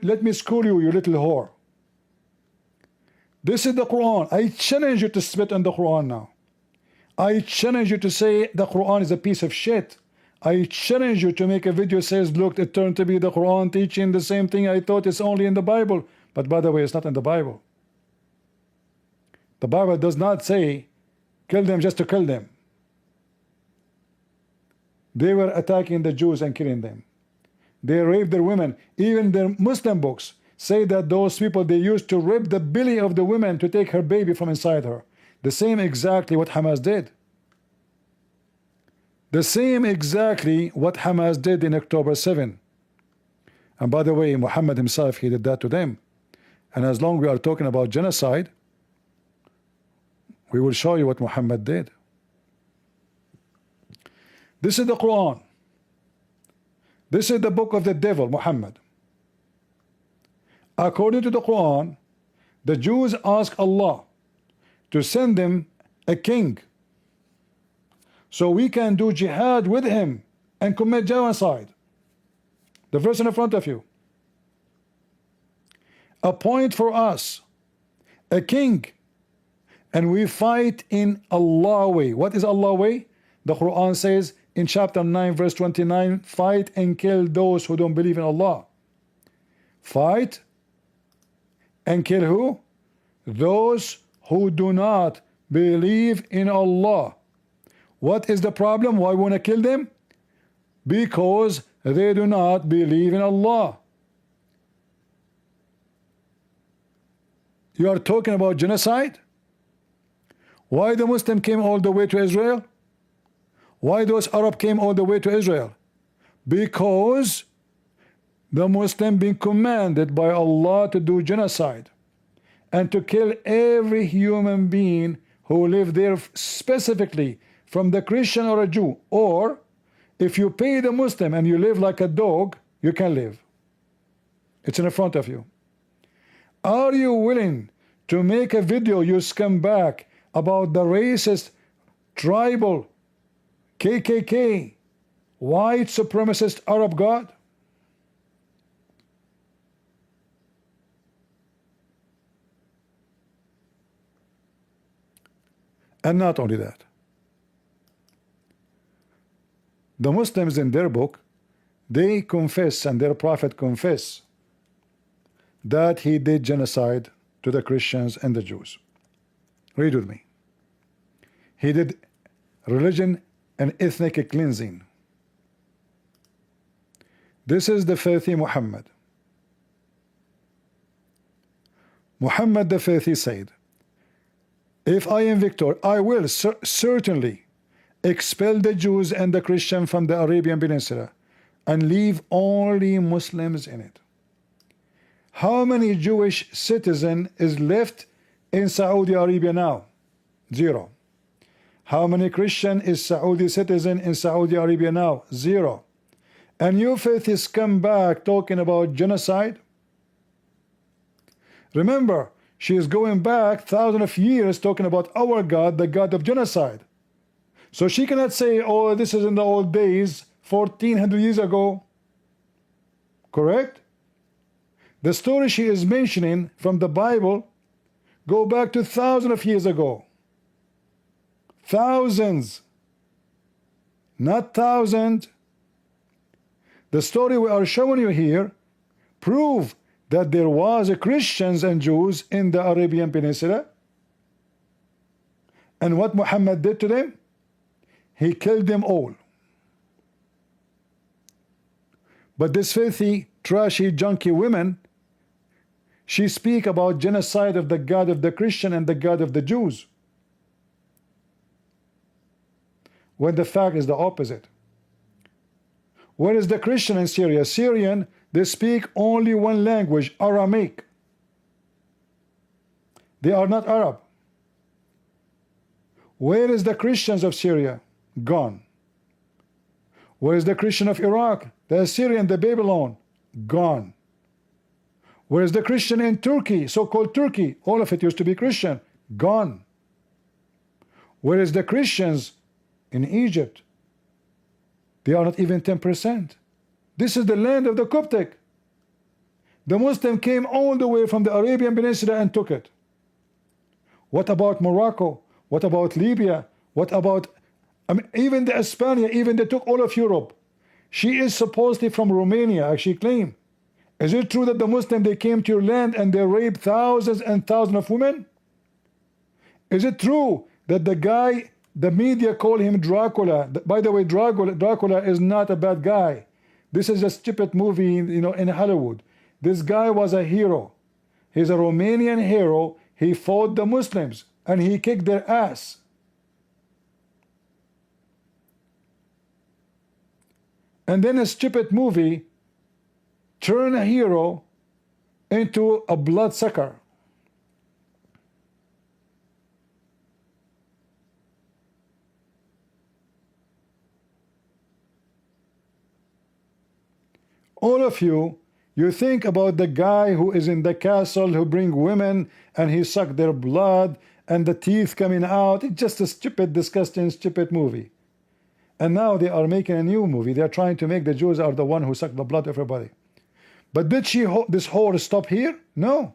you, you little whore. This is the Quran. I challenge you to spit on the Quran now. I challenge you to say the Quran is a piece of shit. I challenge you to make a video that says, look, it turned to be the Quran teaching the same thing I thought it's only in the Bible. But by the way, it's not in the Bible. The Bible does not say, kill them just to kill them. They were attacking the Jews and killing them. They raped their women. Even their Muslim books say that those people, they used to rip the belly of the woman to take her baby from inside her. The same exactly what Hamas did. The same exactly what Hamas did in October 7. And by the way, Muhammad himself, he did that to them. And as long we are talking about genocide, we will show you what Muhammad did. This is the Quran. This is the book of the devil, Muhammad. According to the Quran, the Jews ask Allah to send them a king so we can do jihad with him and commit genocide. The verse in front of you. Appoint for us a king and we fight in Allah's way. What is Allah's way? The Quran says in chapter 9 verse 29, fight and kill those who don't believe in Allah. Fight and kill who? Those who do not believe in Allah. What is the problem? Why we want to kill them? Because they do not believe in Allah. You are talking about genocide? Why the Muslim came all the way to Israel? Why those Arab came all the way to Israel? Because the Muslim being commanded by Allah to do genocide and to kill every human being who live there, specifically from the Christian or a Jew. Or if you pay the Muslim and you live like a dog, you can live. It's in front of you. Are you willing to make a video, you scumbag, about the racist, tribal, KKK, white supremacist Arab God? And not only that, the Muslims in their book, they confess, and their prophet confess, that he did genocide to the Christians and the Jews. Read with me. He did religion and ethnic cleansing. This is the filthy Muhammad. Muhammad the filthy said, if I am victor, I will certainly expel the Jews and the Christians from the Arabian Peninsula and leave only Muslims in it. How many Jewish citizen is left in Saudi Arabia now? 0. How many Christian is Saudi citizen in Saudi Arabia now? 0. And you filthies come back talking about genocide? Remember, she is going back thousands of years talking about our God, the God of genocide. So she cannot say, oh, this is in the old days, 1400 years ago. Correct? The story she is mentioning from the Bible go back to thousands of years ago. Thousands. Not thousand. The story we are showing you here prove that there was a Christians and Jews in the Arabian Peninsula. And what Muhammad did to them? He killed them all. But this filthy, trashy, junky women, she speak about genocide of the God of the Christian and the God of the Jews, when the fact is the opposite. Where is the Christian in Syria? Syrian, they speak only one language, Aramaic. They are not Arab. Where is the Christians of Syria? Gone. Where is the Christian of Iraq? The Assyrian, the Babylon? Gone. Where is the Christian in Turkey, so-called Turkey? All of it used to be Christian. Gone. Where is the Christians in Egypt? They are not even 10%. This is the land of the Coptic. The Muslim came all the way from the Arabian Peninsula and took it. What about Morocco? What about Libya? What about, even the Hispania, even they took all of Europe. She is supposedly from Romania, as she claimed. Is it true that the Muslim, they came to your land and they raped thousands and thousands of women? Is it true that the guy, the media call him Dracula? By the way, Dracula is not a bad guy. This is a stupid movie, in Hollywood. This guy was a hero. He's a Romanian hero. He fought the Muslims and he kicked their ass. And then a stupid movie turn a hero into a bloodsucker. All of you, you think about the guy who is in the castle who bring women and he suck their blood and the teeth coming out. It's just a stupid, disgusting, stupid movie. And now they are making a new movie. They are trying to make the Jews are the one who suck the blood of everybody. But did this whore stop here? No.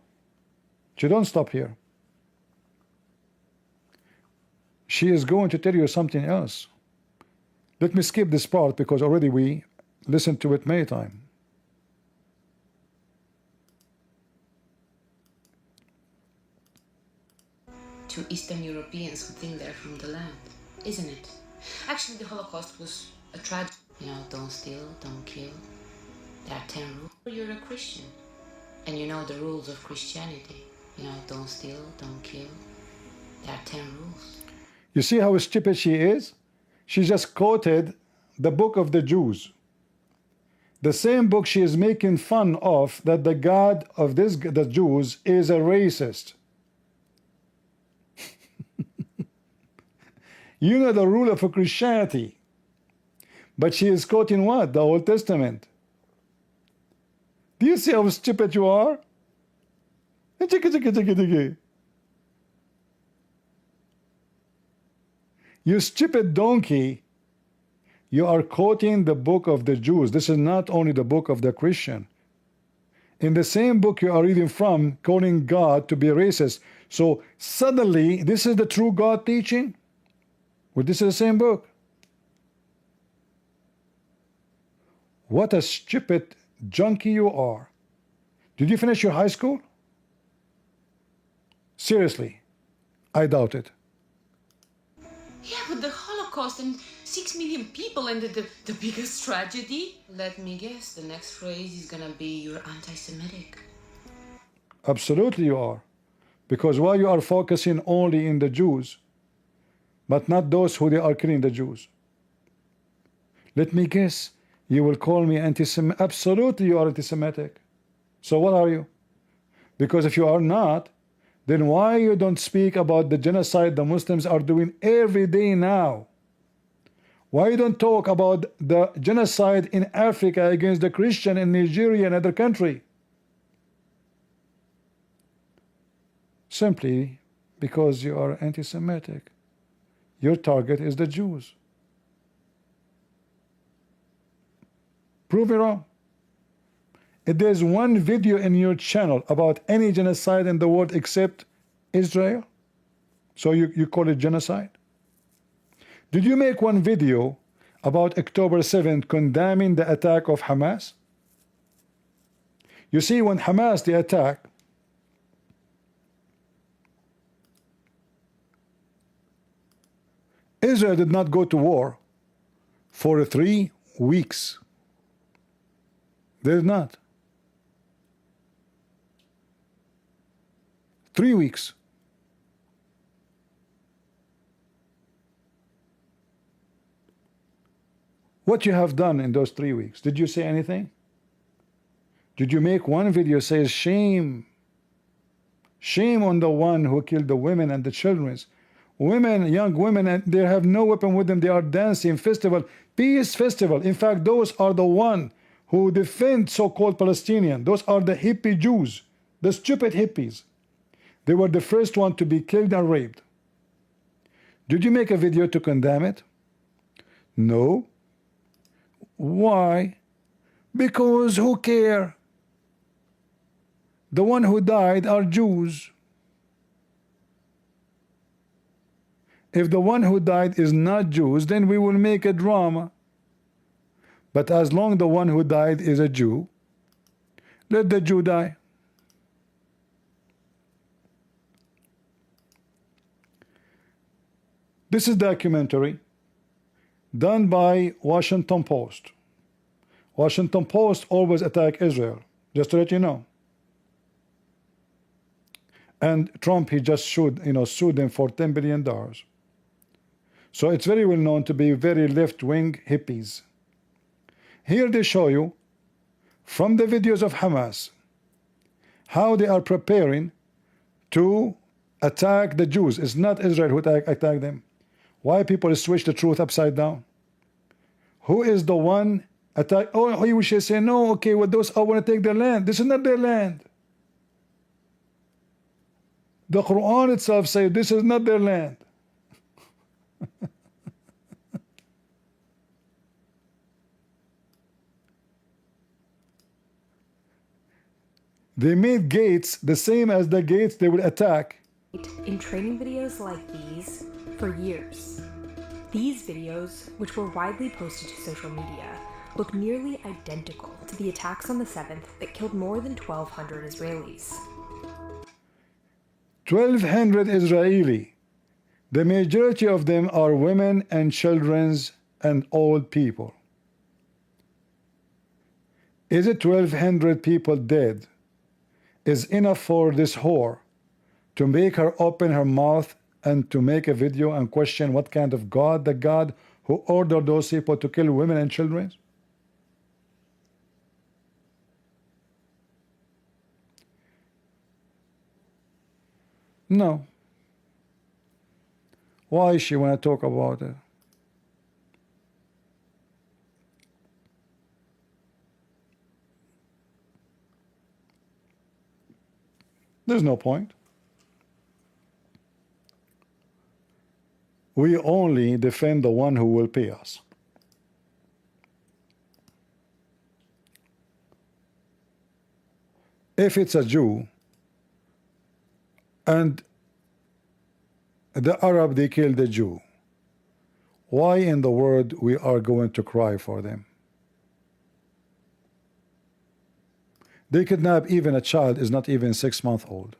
She don't stop here. She is going to tell you something else. Let me skip this part because already we listened to it many times. To Eastern Europeans who think they're from the land, isn't it? Actually, the Holocaust was a tragedy. You know, don't steal, don't kill. There are 10 rules. You're a Christian, and you know the rules of Christianity. You know, don't steal, don't kill. There are 10 rules. You see how stupid she is? She just quoted the book of the Jews. The same book she is making fun of, that the God of the Jews is a racist. You know the rule of Christianity. But she is quoting what? The Old Testament. Do you see how stupid you are? You stupid donkey. You are quoting the book of the Jews. This is not only the book of the Christian. In the same book you are reading from, calling God to be racist. So suddenly, this is the true God teaching? Well, this is the same book. What a stupid junkie you are. Did you finish your high school? Seriously, I doubt it. Yeah, but the Holocaust and 6 million people and the biggest tragedy? Let me guess, the next phrase is gonna be you're anti-Semitic. Absolutely you are. Because why you are focusing only in the Jews, but not those who they are killing the Jews? Let me guess, you will call me anti-Semitic. Absolutely you are anti-Semitic. So what are you? Because if you are not, then why you don't speak about the genocide the Muslims are doing every day now? Why you don't talk about the genocide in Africa against the Christian in Nigeria and other country? Simply because you are anti-Semitic. Your target is the Jews. Prove me wrong. If there's one video in your channel about any genocide in the world except Israel, so you call it genocide? Did you make one video about October 7th condemning the attack of Hamas? You see, when Hamas, the attack, Israel did not go to war for 3 weeks. They did not. 3 weeks. What you have done in those 3 weeks? Did you say anything? Did you make one video says shame? Shame on the one who killed the women and the children. Women, young women, and they have no weapon with them. They are dancing festival, peace festival. In fact, those are the one who defend so-called Palestinian. Those are the hippie Jews, the stupid hippies. They were the first one to be killed and raped. Did you make a video to condemn it? No. Why? Because who care? The one who died are Jews. If the one who died is not Jews, then we will make a drama. But as long the one who died is a Jew, let the Jew die. This is documentary done by Washington Post. Washington Post always attack Israel, just to let you know. And Trump, he just sued them for $10 billion. So it's very well known to be very left-wing hippies. Here they show you from the videos of Hamas how they are preparing to attack the Jews. It's not Israel who attack them. Why people switch the truth upside down? Who is the one attack? Oh, you should say no. Okay, well, those I want to take their land. This is not their land. The Quran itself says this is not their land. They made gates the same as the gates they would attack. In training videos like these for years. These videos, which were widely posted to social media, look nearly identical to the attacks on the 7th that killed more than 1,200 Israelis. 1,200 Israeli. The majority of them are women and children and old people. Is it 1,200 people dead is enough for this whore to make her open her mouth and to make a video and question what kind of God, the God who ordered those people to kill women and children? No. Why she want to talk about it? There's no point. We only defend the one who will pay us. If it's a Jew and the Arab, they killed the Jew, why in the world we are going to cry for them? They kidnap even a child is not even 6 months old.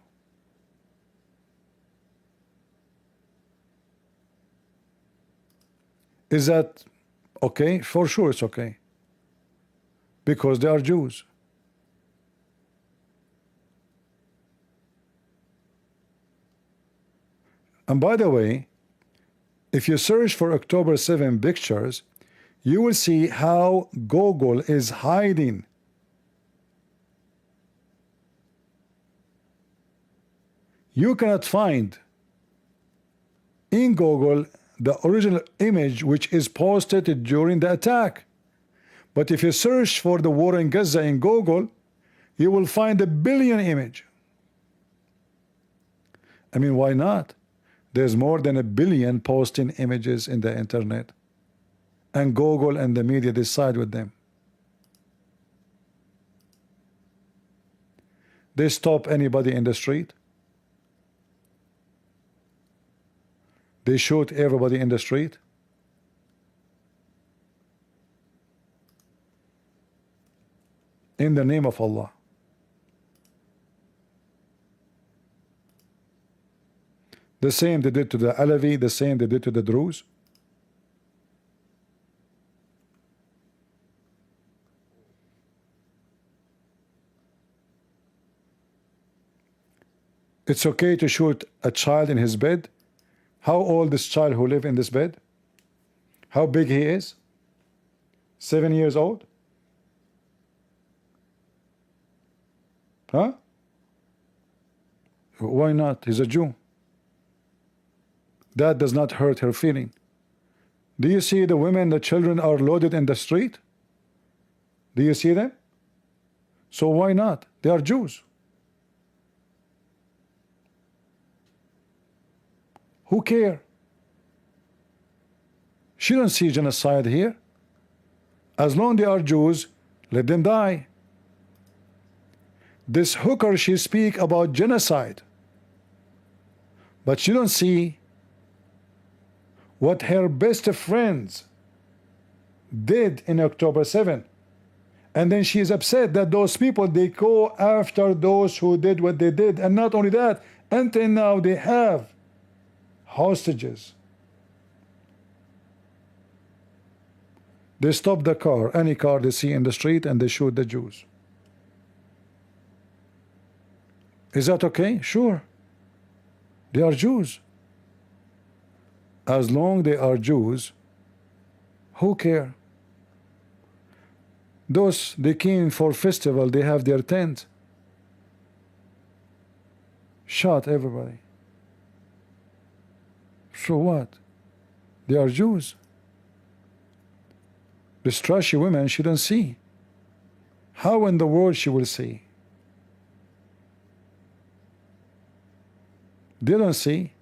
Is that okay? For sure it's okay. Because they are Jews. And by the way, if you search for October 7 pictures, you will see how Google is hiding you cannot find in Google the original image which is posted during the attack. But if you search for the war in Gaza in Google, you will find a billion image. I mean, why not? There's more than a billion posting images in the internet. And Google and the media decide with them. They stop anybody in the street. They shoot everybody in the street. In the name of Allah. The same they did to the Alawi, the same they did to the Druze. It's okay to shoot a child in his bed. How old this child who live in this bed? How big he is? 7 years old? Huh? Why not? He's a Jew. That does not hurt her feeling. Do you see the women, the children are loaded in the street? Do you see them? So why not? They are Jews. Who care? She don't see genocide here. As long as they are Jews, let them die. This hooker, she speak about genocide, but she don't see what her best friends did in October 7. And then she is upset that those people, they go after those who did what they did. And not only that, until now they have hostages. They stop the car, any car they see in the street, and they shoot the Jews. Is that okay? Sure. They are Jews. As long they are Jews, who care? Those they came for festival, they have their tent. shot everybody. So what? They are Jews. This trashy women she don't see. How in the world she will see? They don't see.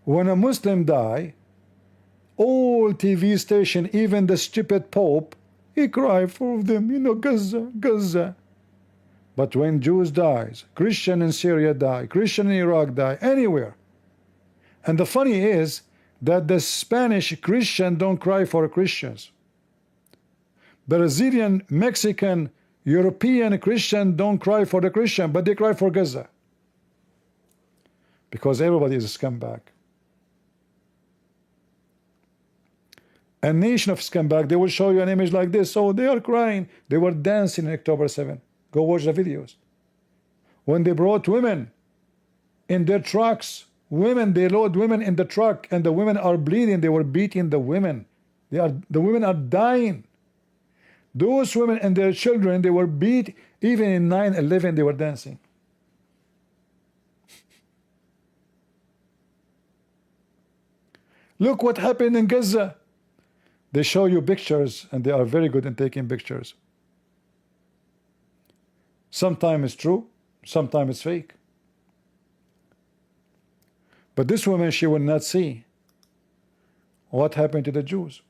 When a Muslim die, all TV station, even the stupid Pope, he cry for them, you know, Gaza, Gaza. But when Jews dies, Christian in Syria die, Christian in Iraq die, anywhere. And the funny is that the Spanish Christian don't cry for Christians. Brazilian, Mexican, European Christian don't cry for the Christian, but they cry for Gaza. Because everybody is a scumbag. A nation of scumbag, they will show you an image like this. Oh, they are crying. They were dancing on October 7th. Go watch the videos. When they brought women in their trucks, they load women in the truck, and the women are bleeding. They were beating the women. The women are dying. Those women and their children, they were beat. Even in 9/11, they were dancing. Look what happened in Gaza. They show you pictures, and they are very good in taking pictures. Sometimes it's true, sometimes it's fake. But this woman, she will not see what happened to the Jews.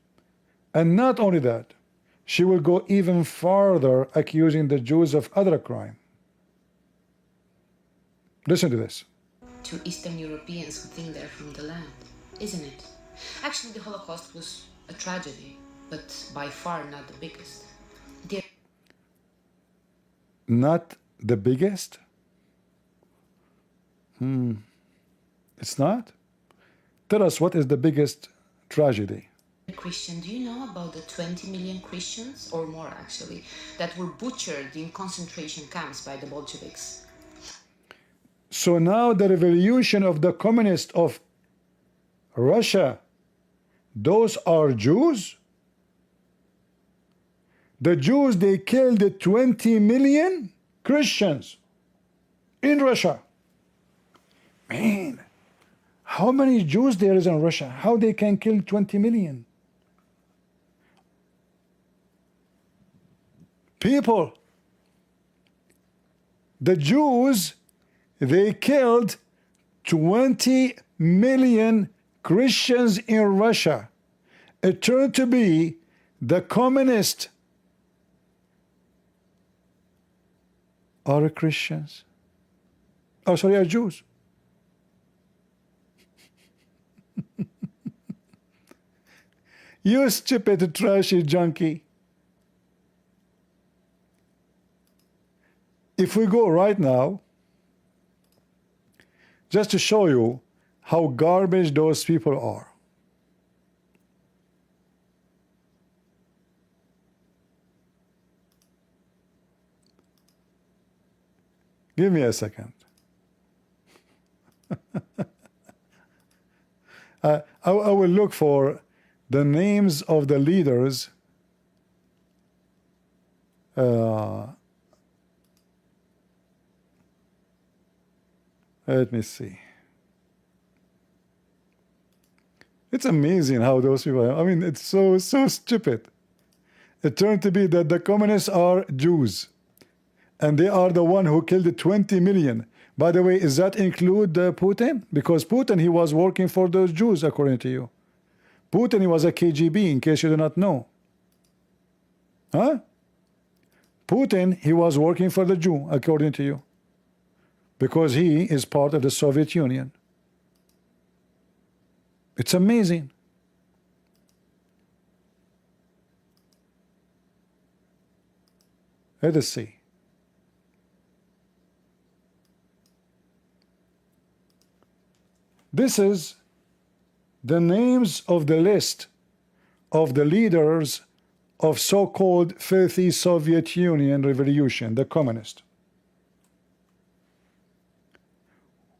And not only that, she will go even farther, accusing the Jews of other crime. Listen to this. To Eastern Europeans who think they're from the land, isn't it? Actually, the Holocaust was a tragedy, but by far not the biggest. Not the biggest? It's not? Tell us, what is the biggest tragedy? Christian, do you know about the 20 million Christians, or more actually, that were butchered in concentration camps by the Bolsheviks? So now the revolution of the communists of Russia, those are Jews? The Jews, they killed 20 million Christians in Russia. Man, how many Jews there is in Russia? How they can kill 20 million? People, the Jews, they killed 20 million Christians in Russia. It turned to be the communists are Christians. Oh, sorry, are Jews. You stupid, trashy junkie. If we go right now, just to show you how garbage those people are. Give me a second. I will look for the names of the leaders let me see. It's amazing how those people are. I mean, it's so stupid. It turned to be that the communists are Jews, and they are the one who killed 20 million. By the way, does that include Putin? Because Putin, he was working for those Jews, according to you. Putin, he was a KGB, in case you do not know. Huh? Putin, he was working for the Jew, according to you. Because he is part of the Soviet Union. It's amazing. Let us see. This is the names of the list of the leaders of so-called filthy Soviet Union revolution, the communist.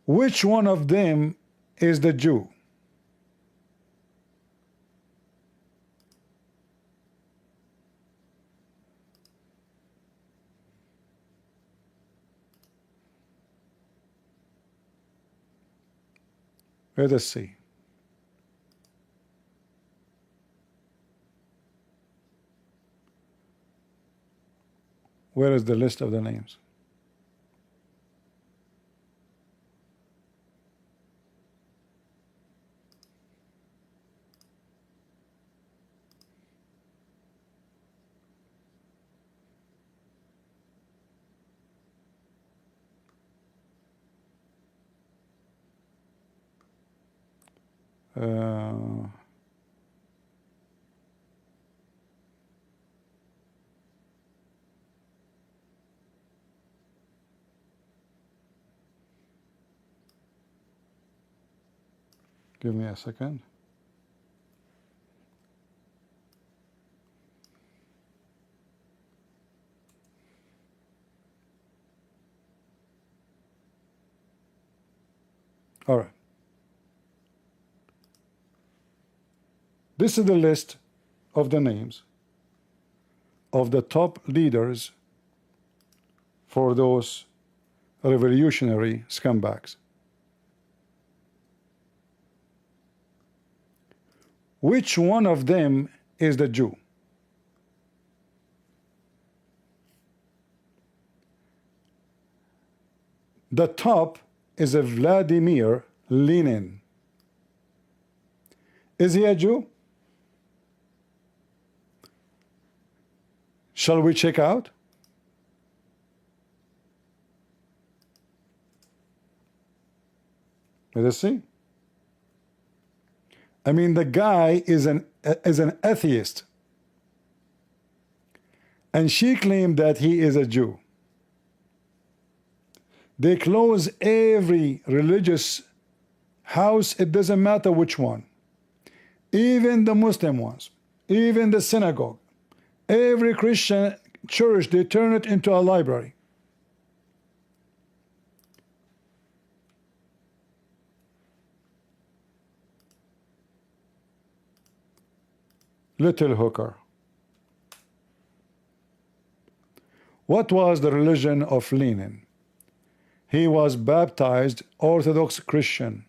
Which one of them is the Jew? Let us see. Where is the list of the names? Uh, Give me a second. All right. This is the list of the names of the top leaders for those revolutionary scumbags. Which one of them is the Jew? The top is a Vladimir Lenin. Is he a Jew? Shall we check out? Let us see. I mean, the guy is an atheist, and she claimed that he is a Jew. They close every religious house, it doesn't matter which one, even the Muslim ones, even the synagogue, every Christian church, they turn it into a library. Little hooker. What was the religion of Lenin? He was baptized Orthodox Christian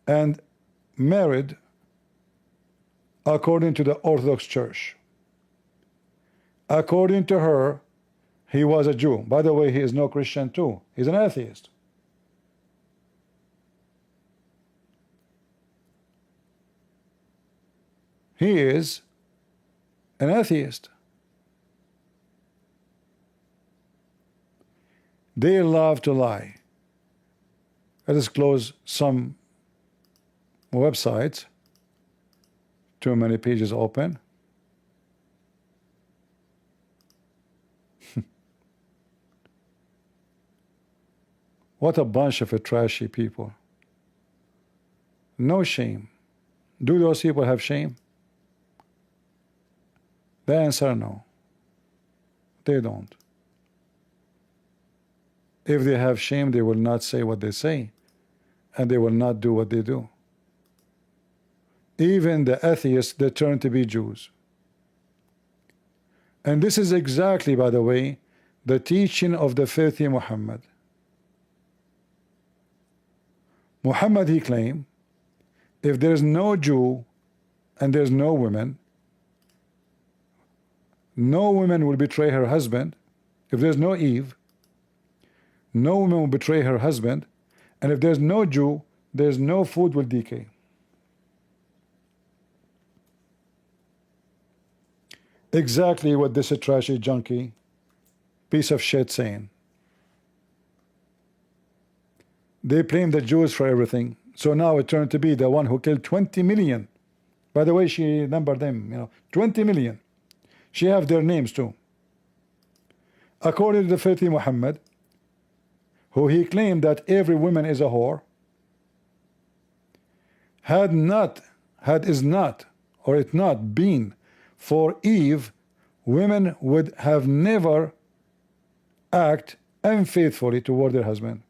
and married according to the Orthodox Church. According to her, he was a Jew. By the way, he is no Christian too. He's an atheist. He is an atheist. They love to lie. Let us close some websites. Too many pages open. What a bunch of trashy people. No shame. Do those people have shame? The answer, no. They don't. If they have shame, they will not say what they say, and they will not do what they do. Even the atheists, they turn to be Jews. And this is exactly, by the way, the teaching of the filthy Muhammad. Muhammad, he claimed, if there is no Jew and there's no women, no woman will betray her husband. If there's no Eve, no woman will betray her husband. And if there's no Jew, there's no food will decay. Exactly what this trashy junkie piece of shit saying. They blame the Jews for everything. So now it turned to be the one who killed 20 million. By the way, she numbered them, 20 million. She have their names too. According to the filthy Muhammad, who he claimed that every woman is a whore, had it not been for Eve, women would have never act unfaithfully toward their husband.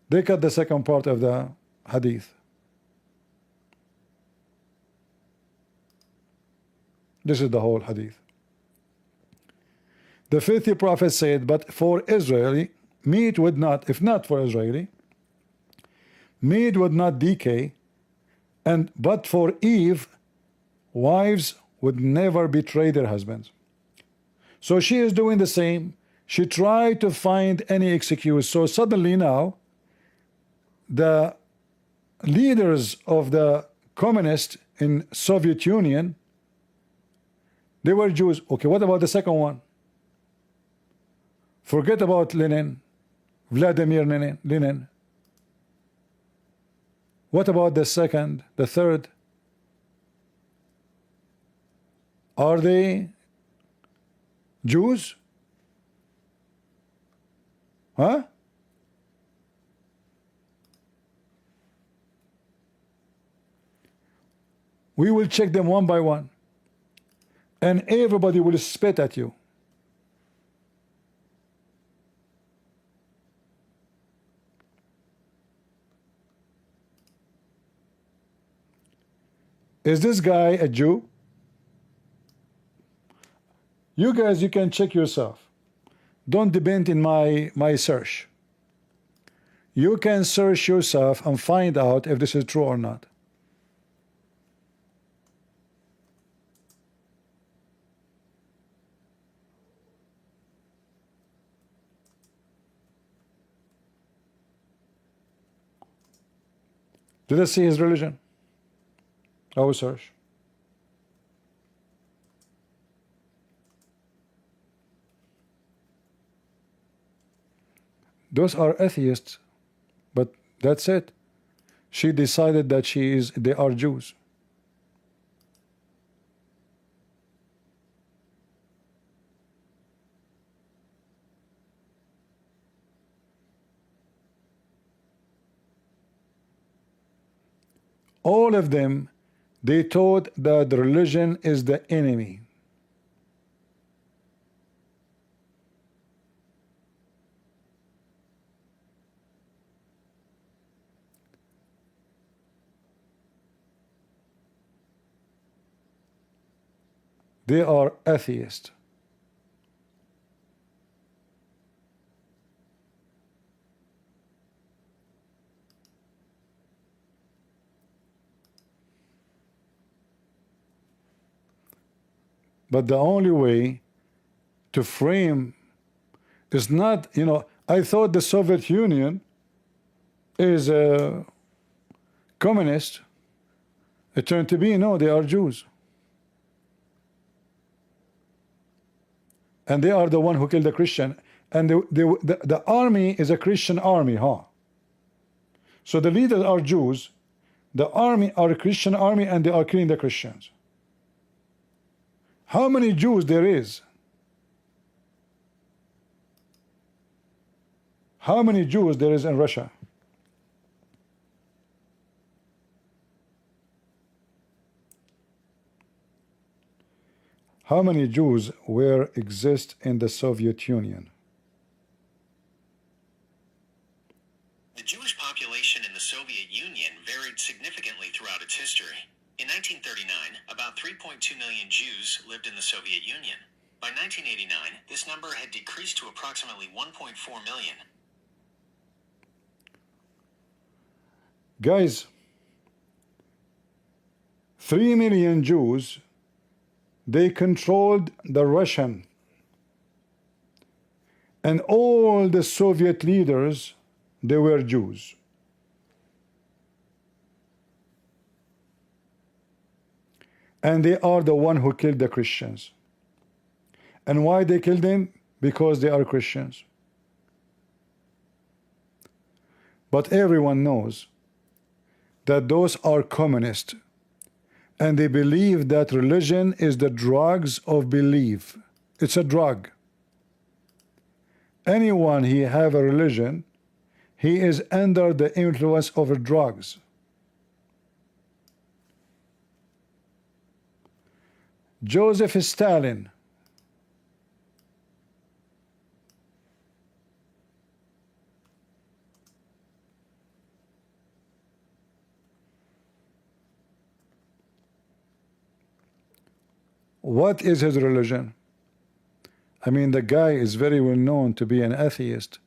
They cut the second part of the hadith. This is the whole hadith. The filthy prophet said, but for Israeli, meat would not, if not for Israeli, meat would not decay, and but for Eve, wives would never betray their husbands. So she is doing the same. She tried to find any excuse. So suddenly now, the leaders of the communists in Soviet Union, they were Jews. Okay, what about the second one? Forget about Lenin, Vladimir Lenin. What about the second, the third? Are they Jews? Huh? We will check them one by one, and everybody will spit at you. Is this guy a Jew? You guys, you can check yourself. Don't depend in my search. You can search yourself and find out if this is true or not. Did I see his religion? I will search. Those are atheists, but that's it. She decided that they are Jews. All of them, they taught that the religion is the enemy. They are atheists. But the only way to frame is not, I thought the Soviet Union is a communist. It turned to be, no, they are Jews. And they are the one who killed the Christian. And the army is a Christian army, huh? So the leaders are Jews, the army are a Christian army, and they are killing the Christians. How many Jews there is? How many Jews there is in Russia? How many Jews exist in the Soviet Union? The Jewish population in the Soviet Union varied significantly throughout its history. In 1939, about 3.2 million Jews lived in the Soviet Union. By 1989, this number had decreased to approximately 1.4 million. Guys, 3 million Jews, they controlled the Russian. And all the Soviet leaders, they were Jews. And they are the one who killed the Christians. And why they killed them? Because they are Christians. But everyone knows that those are communists. And they believe that religion is the drugs of belief. It's a drug. Anyone he have a religion, he is under the influence of drugs. Joseph Stalin, what is his religion? I mean, the guy is very well known to be an atheist.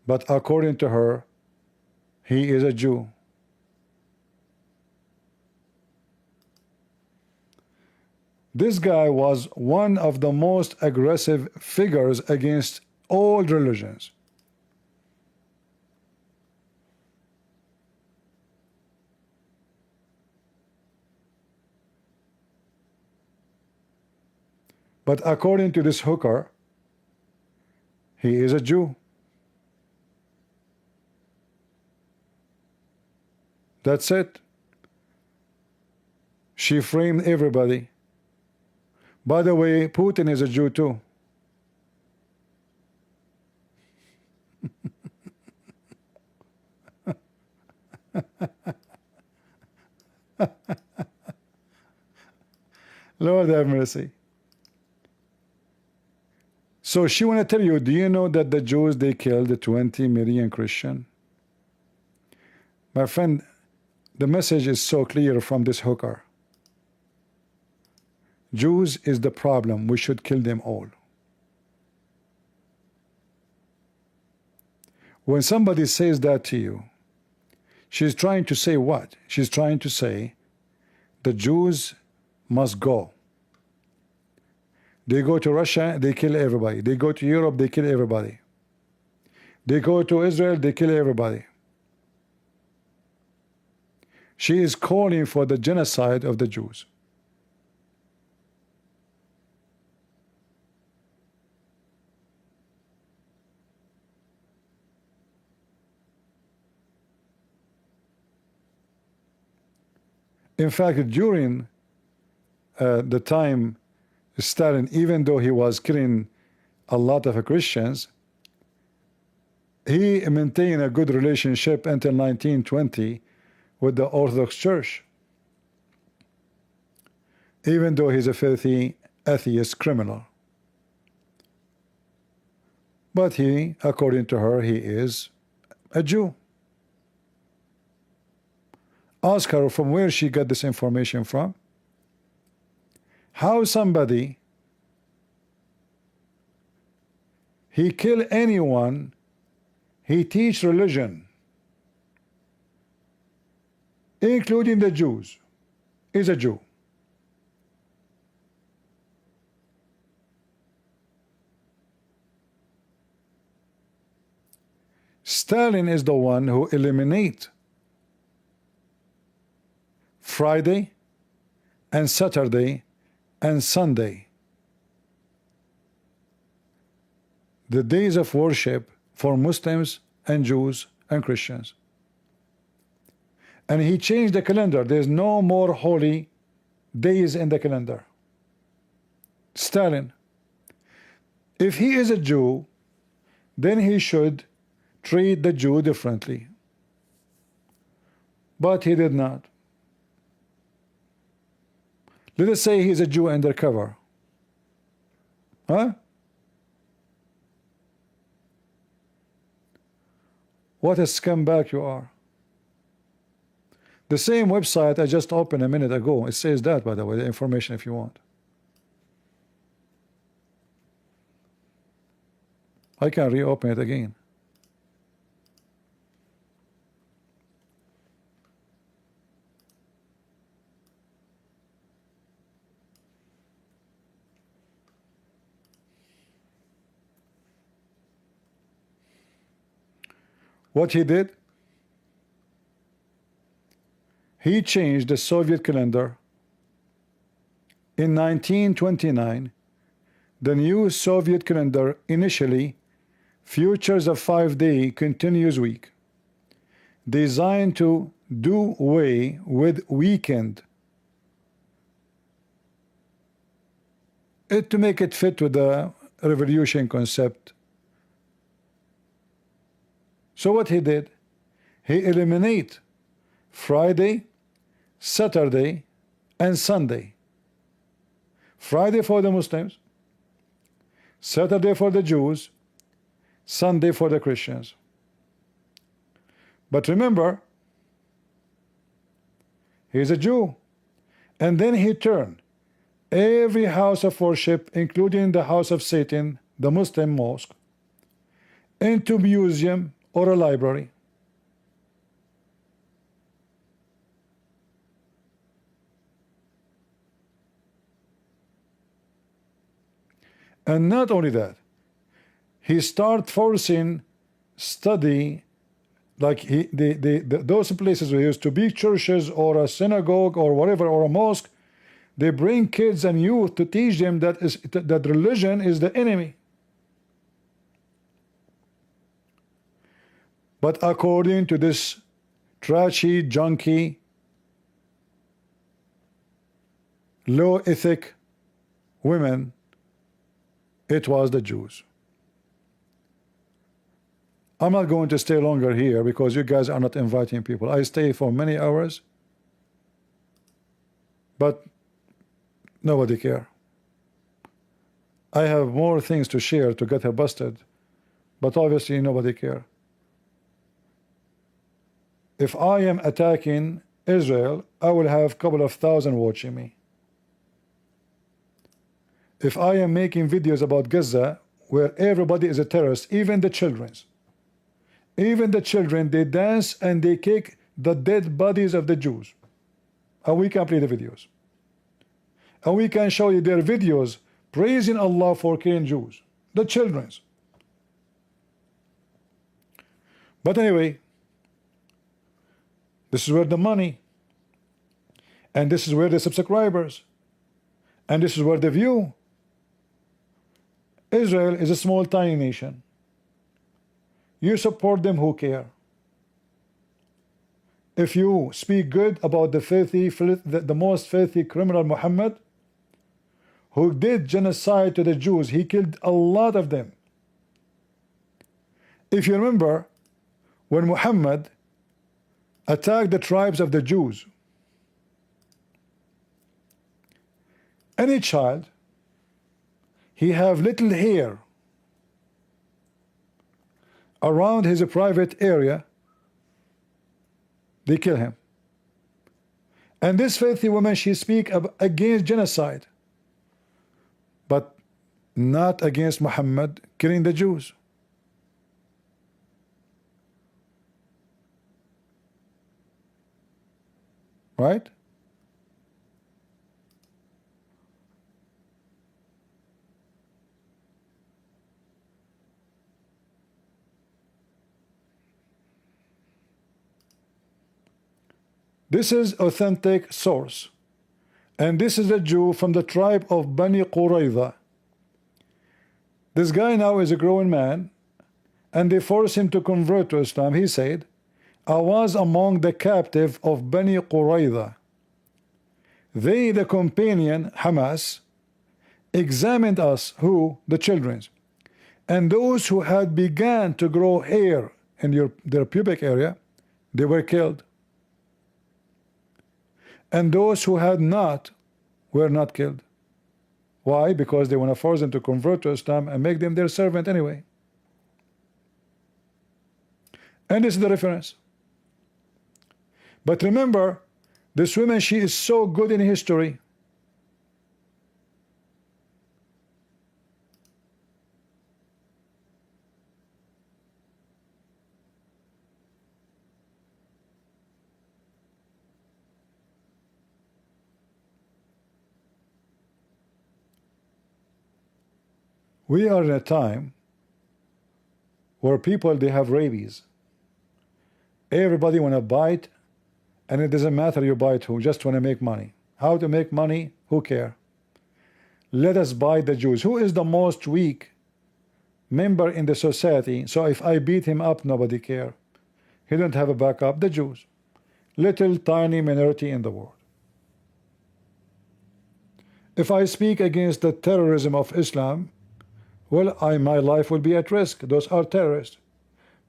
but according to her, he is a Jew. This guy was one of the most aggressive figures against all religions. But according to this hooker, he is a Jew. That's it. She framed everybody. By the way, Putin is a Jew too. Lord have mercy. So she want to tell you, do you know that the Jews, they killed 20 million Christians? My friend, the message is so clear from this hooker. Jews is the problem. We should kill them all. When somebody says that to you, she's trying to say what? She's trying to say the Jews must go. They go to Russia, they kill everybody. They go to Europe, they kill everybody. They go to Israel, they kill everybody. She is calling for the genocide of the Jews. In fact, during the time Stalin, even though he was killing a lot of Christians, he maintained a good relationship until 1920 with the Orthodox Church, even though he's a filthy atheist criminal. But he, according to her, he is a Jew. Ask her from where she got this information from. How somebody, he kill anyone, he teach religion, including the Jews, is a Jew. Stalin is the one who eliminate Friday and Saturday and Sunday, the days of worship for Muslims and Jews and Christians. And he changed the calendar. There's no more holy days in the calendar. Stalin. If he is a Jew, then he should treat the Jew differently. But he did not. Let us say he's a Jew undercover. Huh? What a scumbag you are. The same website I just opened a minute ago, it says that, by the way, the information if you want. I can reopen it again. What he did? He changed the Soviet calendar. In 1929, the new Soviet calendar initially features a 5-day continuous week designed to do away with weekend, to make it fit with the revolution concept. So what he did, he eliminated Friday, Saturday, and Sunday. Friday for the Muslims, Saturday for the Jews, Sunday for the Christians. But remember, he's a Jew. And then he turned every house of worship, including the house of Satan, the Muslim mosque, into museum or a library. And not only that, he start forcing study, like those places where used to be churches or a synagogue or whatever or a mosque, they bring kids and youth to teach them that religion is the enemy. But according to this trashy, junky, low ethic women, it was the Jews. I'm not going to stay longer here because you guys are not inviting people. I stay for many hours, but nobody care. I have more things to share to get her busted, but obviously nobody care. If I am attacking Israel, I will have a couple of thousand watching me. If I am making videos about Gaza where everybody is a terrorist, even the children, they dance and they kick the dead bodies of the Jews, and we can play the videos, and we can show you their videos praising Allah for killing Jews, the children. But anyway, this is where the money, and this is where the subscribers, and this is where the view. Israel is a small tiny nation. You support them, who care? If you speak good about the most filthy criminal Muhammad, who did genocide to the Jews, he killed a lot of them. If you remember, when Muhammad attacked the tribes of the Jews, any child, he have little hair around his private area, they kill him. And this filthy woman, she speak against genocide, but not against Muhammad killing the Jews. Right? This is authentic source, and this is a Jew from the tribe of Bani Qurayza. This guy now is a grown man, and they force him to convert to Islam. He said, I was among the captive of Bani Qurayza. They, the companion, Hamas, examined us, who? The children, and those who had begun to grow hair in their pubic area, they were killed. And those who had not were not killed. Why? Because they want to force them to convert to Islam and make them their servant anyway. And this is the reference. But remember, this woman, she is so good in history. We are in a time where people, they have rabies. Everybody want to bite, and it doesn't matter you bite who, just want to make money. How to make money? Who care? Let us bite the Jews. Who is the most weak member in the society? So if I beat him up, nobody care. He don't have a backup. The Jews, little tiny minority in the world. If I speak against the terrorism of Islam, well, my life will be at risk. Those are terrorists.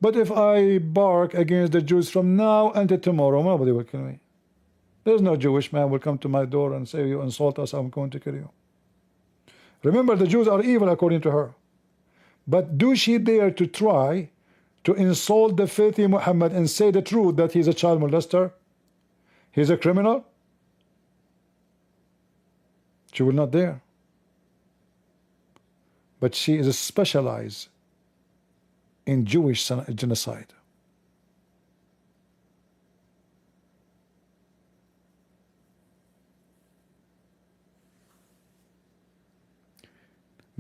But if I bark against the Jews from now until tomorrow, nobody will kill me. There's no Jewish man will come to my door and say, you insult us, I'm going to kill you. Remember, the Jews are evil according to her. But do she dare to try to insult the filthy Muhammad and say the truth that he's a child molester? He's a criminal? She will not dare. But she is specialized in Jewish genocide.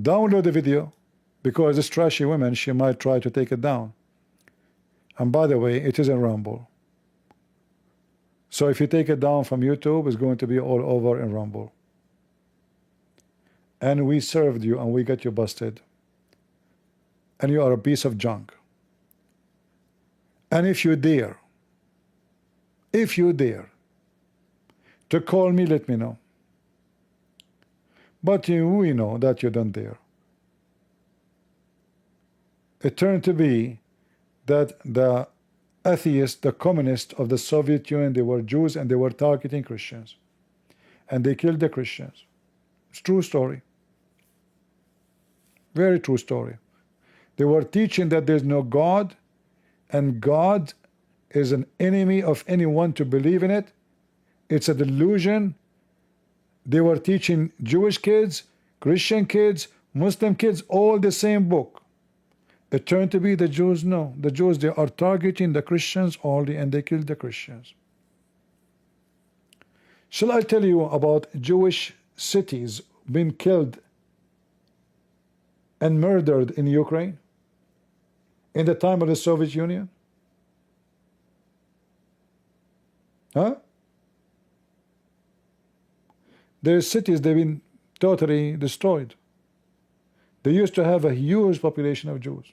Download the video, because this trashy woman, she might try to take it down. And by the way, it is in Rumble. So if you take it down from YouTube, it's going to be all over in Rumble. And we served you and we got you busted. And you are a piece of junk. And if you dare to call me, let me know. But we know that you don't dare. It turned to be that the atheists, the communists of the Soviet Union, they were Jews and they were targeting Christians. And they killed the Christians. It's a true story. Very true story. They were teaching that there's no God, and God is an enemy of anyone to believe in it. It's a delusion. They were teaching Jewish kids, Christian kids, Muslim kids, all the same book. It turned to be the Jews, no. The Jews, they are targeting the Christians only, and they killed the Christians. Shall I tell you about Jewish cities being killed and murdered in Ukraine in the time of the Soviet Union? Huh? Their cities, they've been totally destroyed. They used to have a huge population of Jews.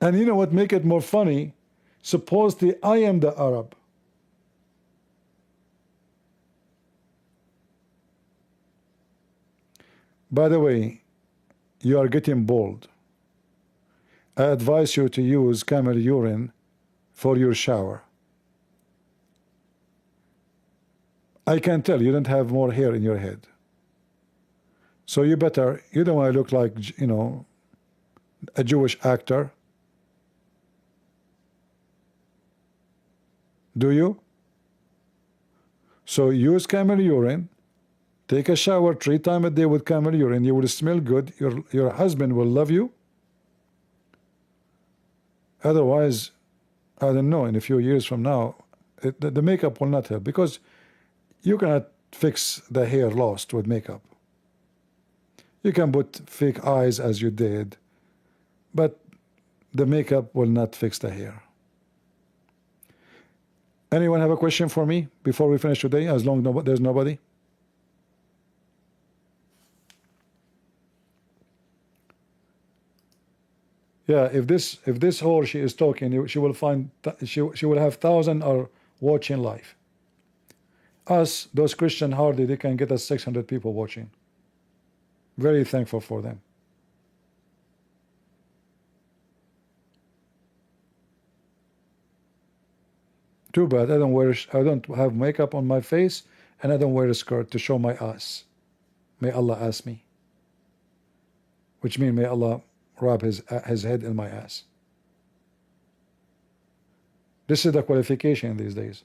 And you know what make it more funny? Supposedly I am the Arab. By the way, you are getting bold. I advise you to use camel urine for your shower. I can tell you don't have more hair in your head. So you don't want to look like, you know, a Jewish actor. Do you? So use camel urine. Take a shower 3 times a day with camel urine. You will smell good. Your husband will love you. Otherwise, I don't know, in a few years from now, the makeup will not help, because you cannot fix the hair lost with makeup. You can put fake eyes as you did, but the makeup will not fix the hair. Anyone have a question for me before we finish today, as long as there's nobody? Yeah, if this whore she is talking, she will find she will have thousands are watching live. Us, those Christian, hardly they can get us 600 people watching. Very thankful for them. Too bad I don't have makeup on my face, and I don't wear a skirt to show my ass. May Allah ask me. Which means may Allah rub his head in my ass. This is the qualification these days.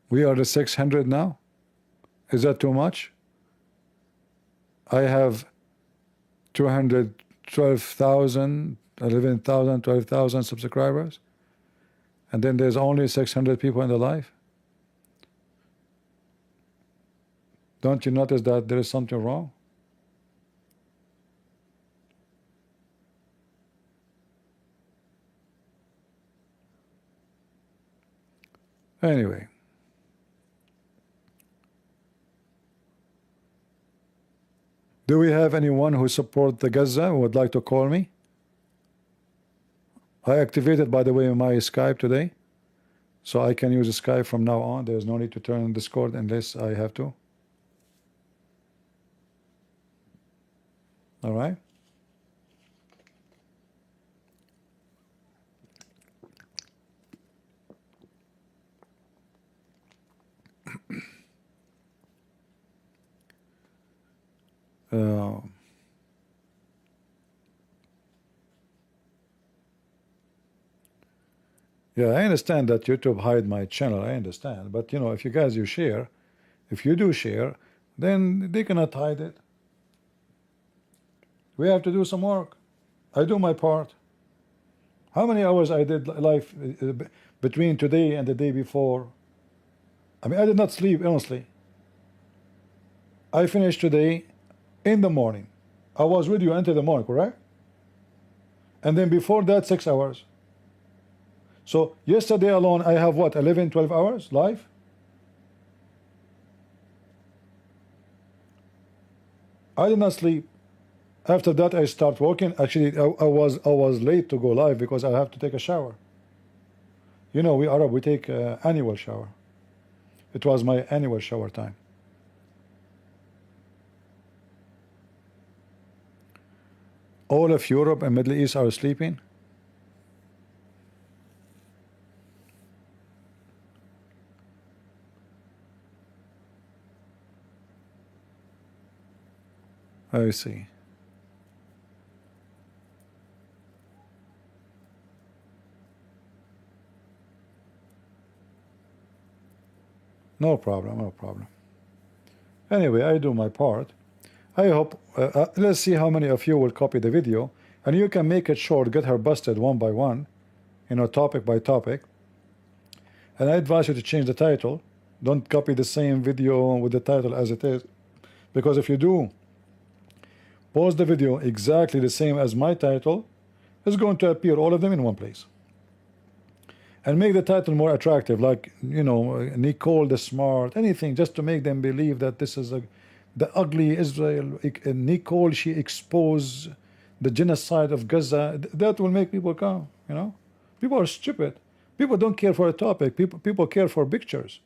We are the 600 now. Is that too much? I have 212,000, 11,000, 12,000 subscribers, and then there's only 600 people in the live. Don't you notice that there is something wrong? Anyway, do we have anyone who support the Gaza who would like to call me? I activated, by the way, my Skype today, so I can use Skype from now on. There's no need to turn on Discord unless I have to. All right. Yeah, I understand that YouTube hide my channel. I understand, but you know, if you guys share, if you do share, then they cannot hide it. We have to do some work. I do my part. How many hours I did live between today and the day before? I mean, I did not sleep, honestly. I finished today in the morning. I was with you until the morning, correct? And then before that, 6 hours. So yesterday alone, I have what, 11, 12 hours live? I did not sleep. After that, I start working. Actually, I was late to go live because I have to take a shower. You know, we Arab, we take annual shower. It was my annual shower time. All of Europe and Middle East are sleeping. I see. No problem, no problem. Anyway, I do my part. I hope, let's see how many of you will copy the video, and you can make it short, get her busted one by one, you know, topic by topic. And I advise you to change the title. Don't copy the same video with the title as it is, because if you do, post the video exactly the same as my title, it's going to appear all of them in one place. And make the title more attractive, like, you know, Nicole the Smart, anything, just to make them believe that this is the ugly Israel. Nicole, she exposed the genocide of Gaza. That will make people come, you know. People are stupid. People don't care for a topic. People care for pictures.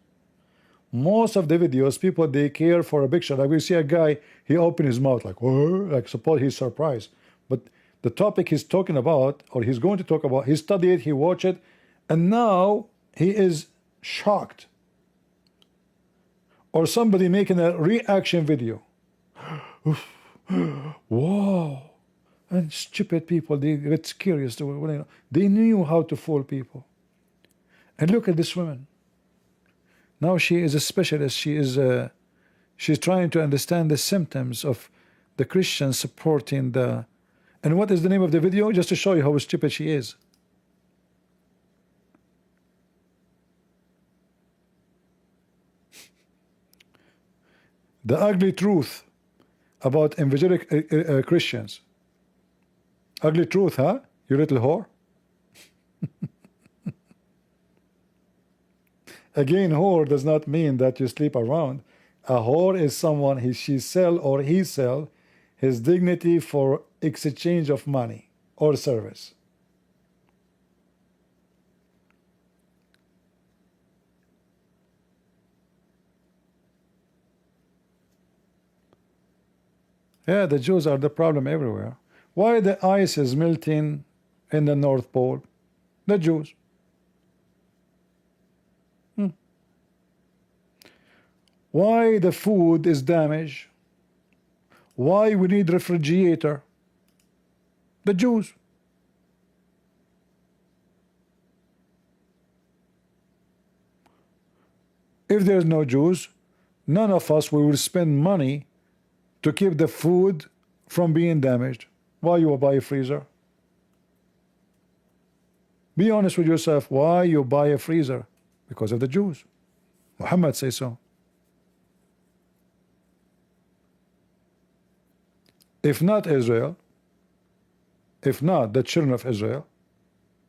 Most of the videos, people, they care for a picture. Like we see a guy, he opened his mouth like, whoa, like suppose he's surprised. But the topic he's talking about, or he's going to talk about, he studied it, he watched it, and now he is shocked. Or somebody making a reaction video. Whoa. And stupid people, they get curious. They knew how to fool people. And look at this woman. Now she is a specialist. She's trying to understand the symptoms of the Christians supporting the... And what is the name of the video? Just to show you how stupid she is. The ugly truth about evangelical Christians. Ugly truth, huh? You little whore. Again, whore does not mean that you sleep around. A whore is someone she sell or he sell his dignity for exchange of money or service. Yeah, the Jews are the problem everywhere. Why the ice is melting in the North Pole? The Jews. Why the food is damaged? Why we need refrigerator? The Jews. If there's no Jews, none of us will spend money to keep the food from being damaged. Why you buy a freezer? Be honest with yourself. Why you buy a freezer? Because of the Jews. Muhammad says so. If not Israel, if not the children of Israel,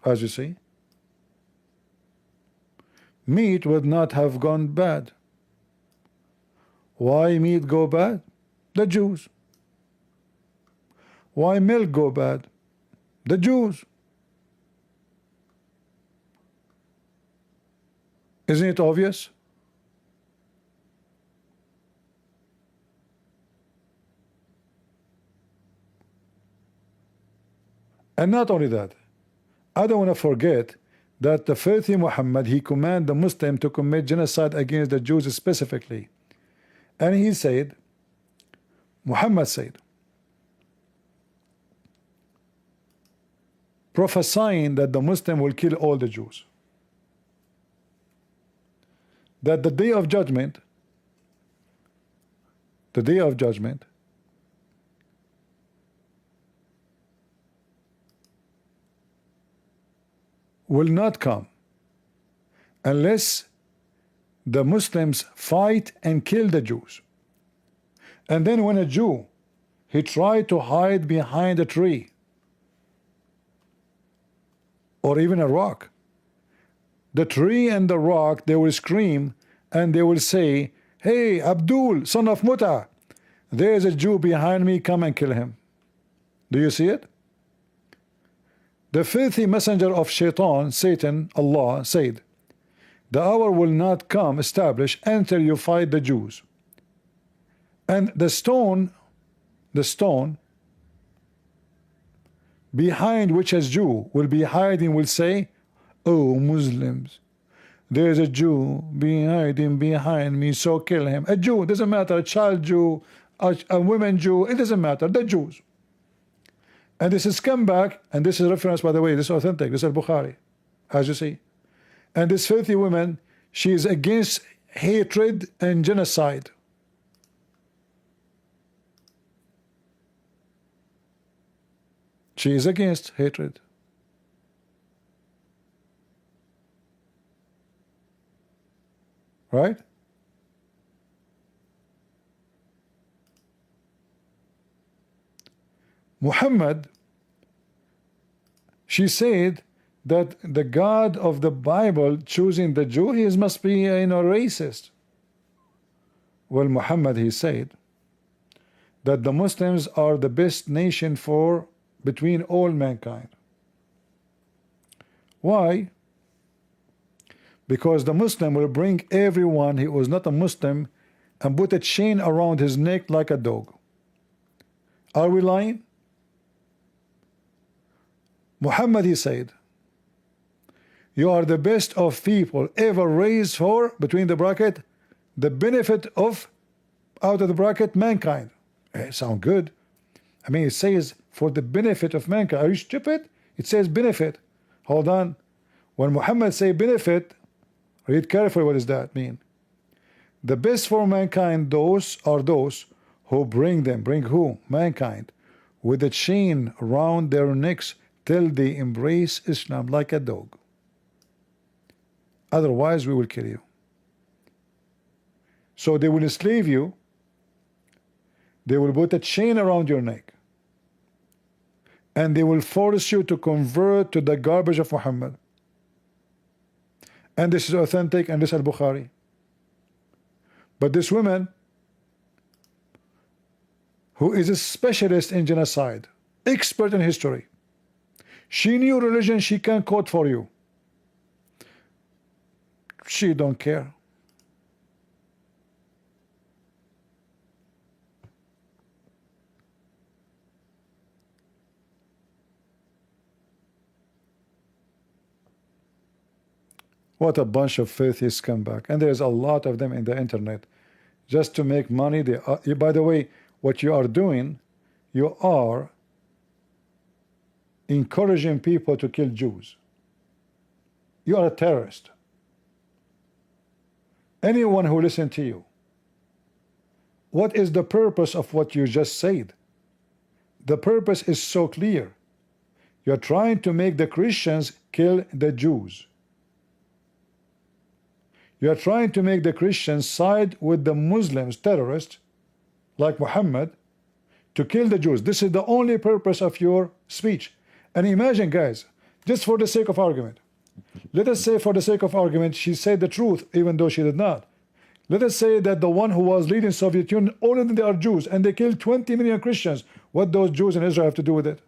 as you see, meat would not have gone bad. Why meat go bad? The Jews. Why milk go bad? The Jews. Isn't it obvious? And not only that, I don't want to forget that the filthy Muhammad, he commanded the Muslim to commit genocide against the Jews specifically. And he said, Muhammad said, prophesying that the Muslim will kill all the Jews. that the day of judgment, the day of judgment, will not come unless the Muslims fight and kill the Jews. And then when a Jew, he tried to hide behind a tree or even a rock, the tree and the rock, they will scream and they will say, hey, Abdul, son of Muta, there is a Jew behind me, come and kill him. Do you see it? The filthy messenger of Shaitan, Satan, Allah, said, the hour will not come established until you fight the Jews. And the stone behind which a Jew will be hiding will say, oh Muslims, there's a Jew hiding behind me, so kill him. A Jew, doesn't matter, a child Jew, a woman Jew, it doesn't matter, the Jews. And this is come back, and this is reference, by the way, this is authentic, this is Bukhari, as you see. And this filthy woman, she is against hatred and genocide. She is against hatred. Right? Muhammad, she said that the God of the Bible choosing the Jew, he must be racist. Well, Muhammad, he said that the Muslims are the best nation for between all mankind. Why? Because the Muslim will bring everyone who was not a Muslim and put a chain around his neck like a dog. Are we lying? Muhammad, he said, you are the best of people ever raised for, between the bracket, the benefit of, out of the bracket, mankind. Sound good. I mean, it says for the benefit of mankind. Are you stupid? It says benefit. Hold on. When Muhammad say benefit, read carefully, what does that mean? The best for mankind, those are those who bring them, bring who? Mankind, with a chain around their necks till they embrace Islam like a dog. Otherwise, we will kill you. So they will enslave you. They will put a chain around your neck. And they will force you to convert to the garbage of Muhammad. And this is authentic, and this is Al-Bukhari. But this woman, who is a specialist in genocide, expert in history, she knew religion, she can quote for you. She don't care. What a bunch of filthy scumbag. And there's a lot of them in the internet. Just to make money. They are, by the way, what you are doing, you are encouraging people to kill Jews. You are a terrorist. Anyone who listens to you, what is the purpose of what you just said? The purpose is so clear. You are trying to make the Christians kill the Jews. You are trying to make the Christians side with the Muslims, terrorists, like Muhammad, to kill the Jews. This is the only purpose of your speech. And imagine, guys, just for the sake of argument, let us say for the sake of argument, she said the truth, even though she did not. Let us say that the one who was leading Soviet Union, all of them are Jews, and they killed 20 million Christians. What those Jews in Israel have to do with it?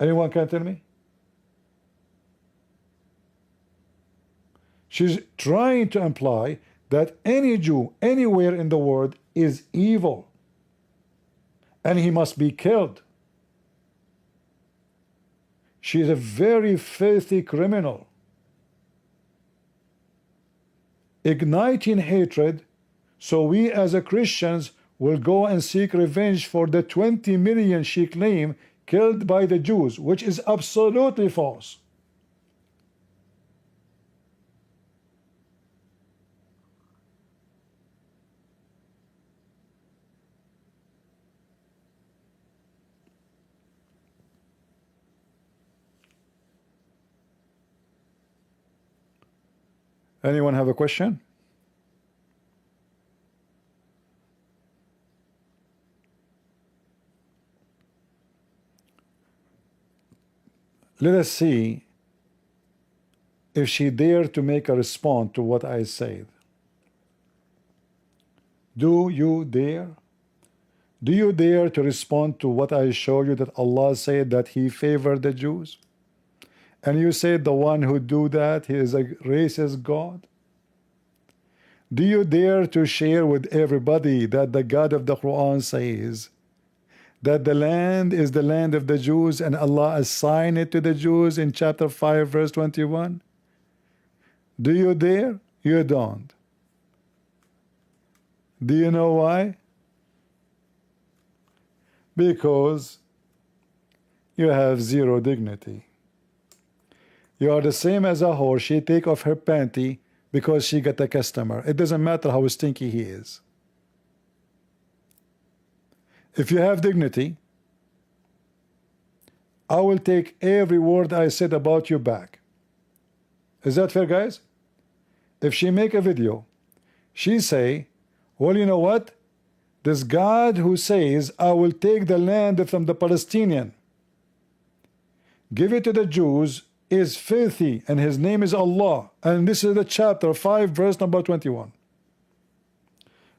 Anyone can tell me? She's trying to imply that any Jew anywhere in the world is evil and he must be killed. She is a very filthy criminal, igniting hatred so we as a Christians will go and seek revenge for the 20 million she claimed killed by the Jews, which is absolutely false. Anyone have a question? Let us see if she dared to make a response to what I said. Do you dare? Do you dare to respond to what I show you, that Allah said that He favored the Jews? And you said the one who do that, he is a racist God? Do you dare to share with everybody that the God of the Quran says that the land is the land of the Jews and Allah assigned it to the Jews in chapter 5 verse 21? Do you dare? You don't. Do you know why? Because you have zero dignity. You are the same as a whore. She take off her panty because she got a customer. It doesn't matter how stinky he is. If you have dignity, I will take every word I said about you back. Is that fair, guys? If she make a video, she say, well, you know what? This God who says, I will take the land from the Palestinian, give it to the Jews, is filthy, and his name is Allah. And this is the chapter 5 verse number 21.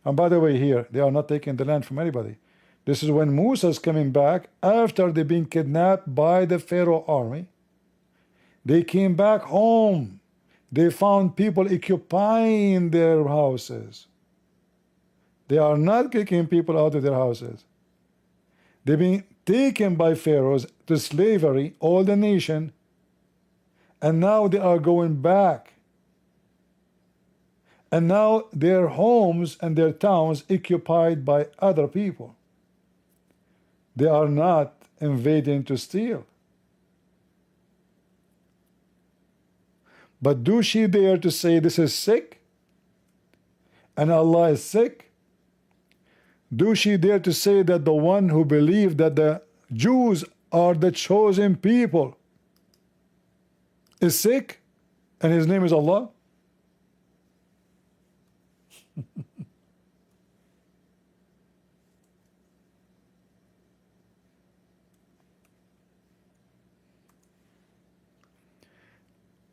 And by the way, here they are not taking the land from anybody. This is when Musa is coming back after they've been kidnapped by the Pharaoh army. They came back home. They found people occupying their houses. They are not kicking people out of their houses. They've been taken by pharaohs to slavery, all the nation, and now they are going back. And now their homes and their towns occupied by other people. They are not invading to steal. But do she dare to say this is sick and Allah is sick? Do she dare to say that the one who believed that the Jews are the chosen people is sick and his name is Allah?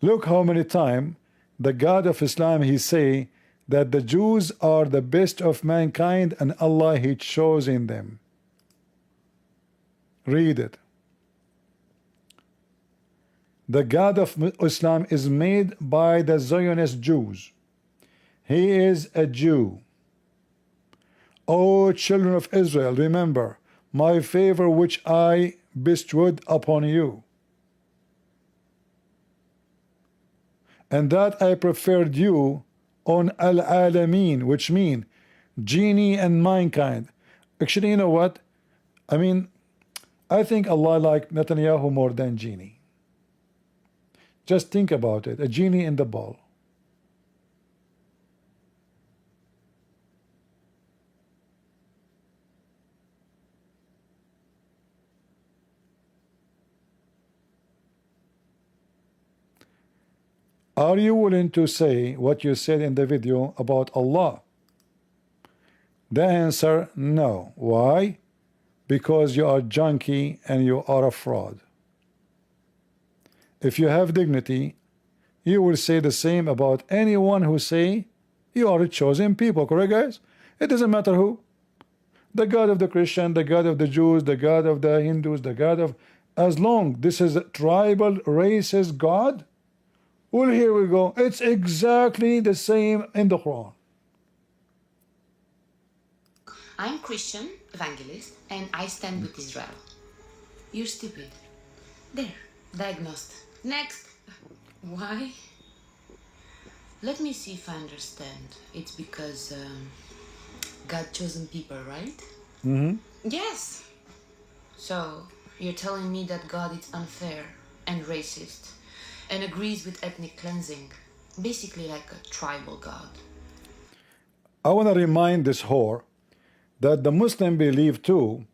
Look how many times the God of Islam, he say that the Jews are the best of mankind and Allah, he chosen them. Read it. The God of Islam is made by the Zionist Jews. He is a Jew. O children of Israel, remember my favor which I bestowed upon you, and that I preferred you on al-alameen, which mean genie and mankind. Actually, you know what? I mean, I think Allah liked Netanyahu more than genie. Just think about it, a genie in the ball. Are you willing to say what you said in the video about Allah? The answer, no. Why? Because you are junkie and you are a fraud. If you have dignity, you will say the same about anyone who say you are a chosen people, correct, guys? It doesn't matter who. The God of the Christian, the God of the Jews, the God of the Hindus, the God of... As long this is a tribal, racist God, well, here we go. It's exactly the same in the Quran. I'm Christian, evangelist, and I stand with Israel. You're stupid. There, diagnosed. Next. Why? Let me see if I understand. It's because God-chosen people, right? Mm-hmm. Yes. So, you're telling me that God is unfair and racist and agrees with ethnic cleansing, basically like a tribal God. I want to remind this whore that the Muslim believe too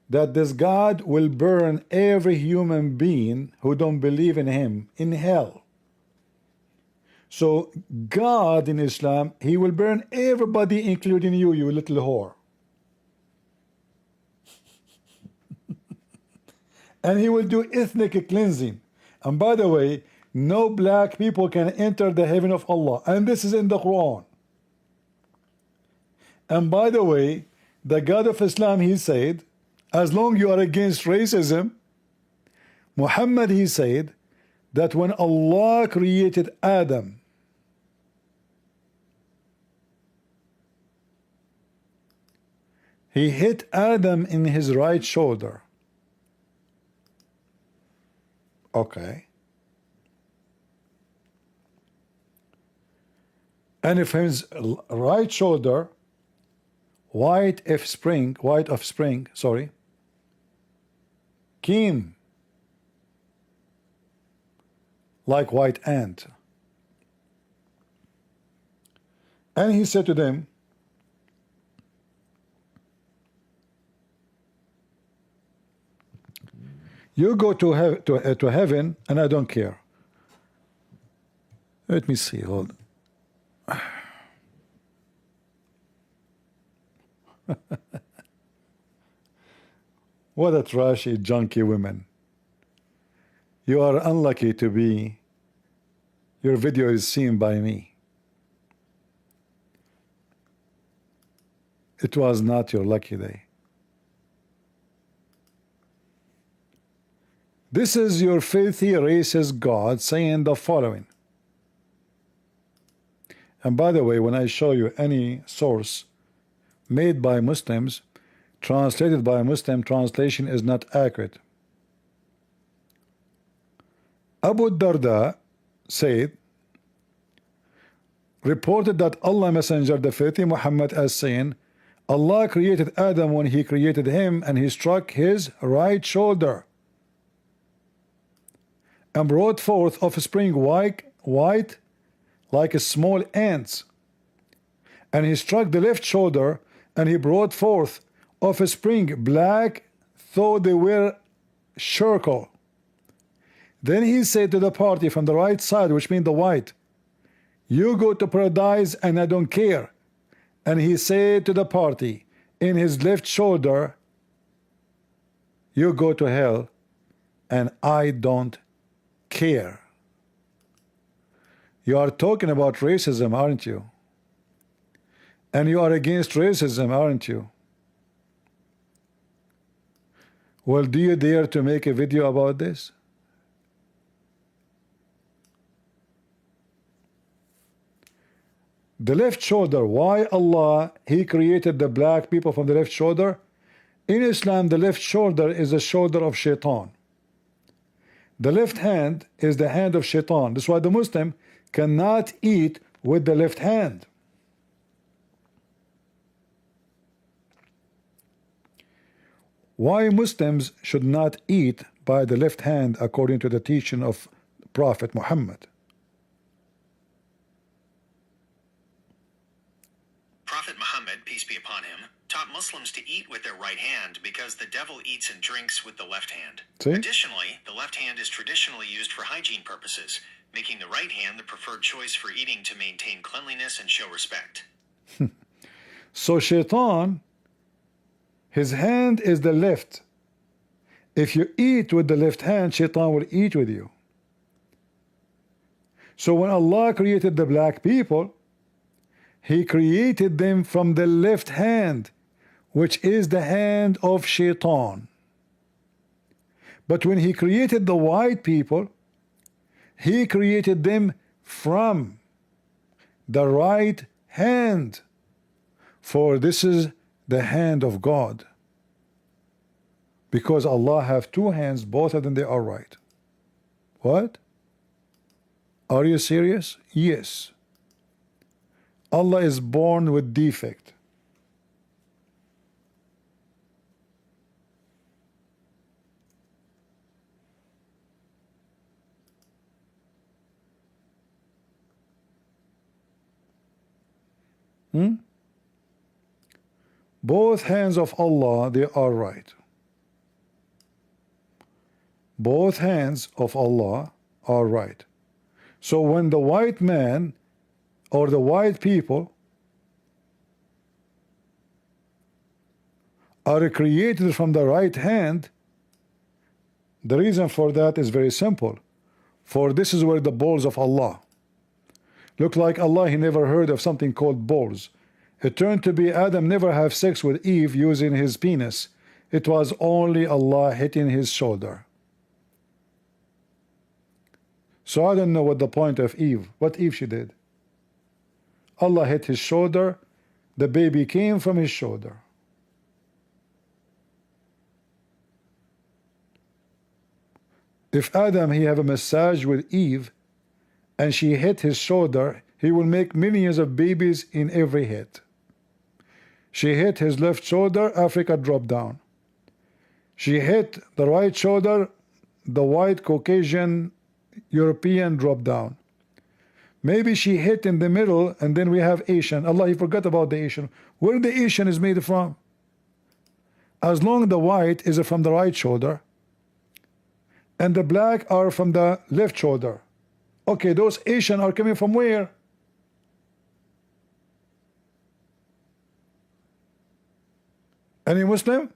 that this God will burn every human being who don't believe in him in hell. So God in Islam, he will burn everybody including you, you little whore. And he will do ethnic cleansing. And by the way, no black people can enter the heaven of Allah. And this is in the Quran. And by the way, the God of Islam, he said, as long you are against racism, Muhammad, he said, that when Allah created Adam, he hit Adam in his right shoulder. Okay. And if his right shoulder, white offspring, sorry, came like white ant. And he said to them, you go to heaven and I don't care. Let me see, hold. What a trashy, junky women. You are unlucky to be, your video is seen by me. It was not your lucky day. This is your filthy, racist God saying the following. And by the way, when I show you any source made by Muslims, translated by a Muslim, translation is not accurate. Abu Darda said, reported that Allah Messenger, the faithful Muhammad, as saying, Allah created Adam when he created him, and he struck his right shoulder and brought forth offspring white like a small ants. And he struck the left shoulder, and he brought forth offspring black, though they were charcoal. Then he said to the party from the right side, which means the white, you go to paradise and I don't care. And he said to the party in his left shoulder, you go to hell and I don't care. You are talking about racism, aren't you? And you are against racism, aren't you? Well, do you dare to make a video about this? The left shoulder, why Allah, he created the black people from the left shoulder? In Islam, the left shoulder is the shoulder of shaitan. The left hand is the hand of shaitan. That's why the Muslim cannot eat with the left hand. Why Muslims should not eat by the left hand according to the teaching of Prophet Muhammad? Prophet Muhammad, peace be upon him, taught Muslims to eat with their right hand because the devil eats and drinks with the left hand. See? Additionally, the left hand is traditionally used for hygiene purposes, making the right hand the preferred choice for eating to maintain cleanliness and show respect. So shaitan, his hand is the left. If you eat with the left hand, shaitan will eat with you. So when Allah created the black people, he created them from the left hand, which is the hand of shaitan. But when he created the white people, he created them from the right hand, for this is the hand of God. Because Allah have two hands, both of them they are right. What? Are you serious? Yes. Allah is born with defect. Both hands of Allah, they are right. Both hands of Allah are right. So when the white man or the white people are created from the right hand, the reason for that is very simple. For this is where the balls of Allah. Look like Allah, he never heard of something called balls. It turned to be Adam never have sex with Eve using his penis. It was only Allah hitting his shoulder. So I don't know what the point of Eve, what Eve she did. Allah hit his shoulder, the baby came from his shoulder. If Adam he have a massage with Eve and she hit his shoulder, he will make millions of babies in every hit. She hit his left shoulder, Africa dropped down. She hit the right shoulder, the white Caucasian European dropped down. Maybe she hit in the middle, and then we have Asian. Allah, he forgot about the Asian. Where the Asian is made from? As long the white is from the right shoulder, and the black are from the left shoulder. Okay, those Asian are coming from where? Any Muslim?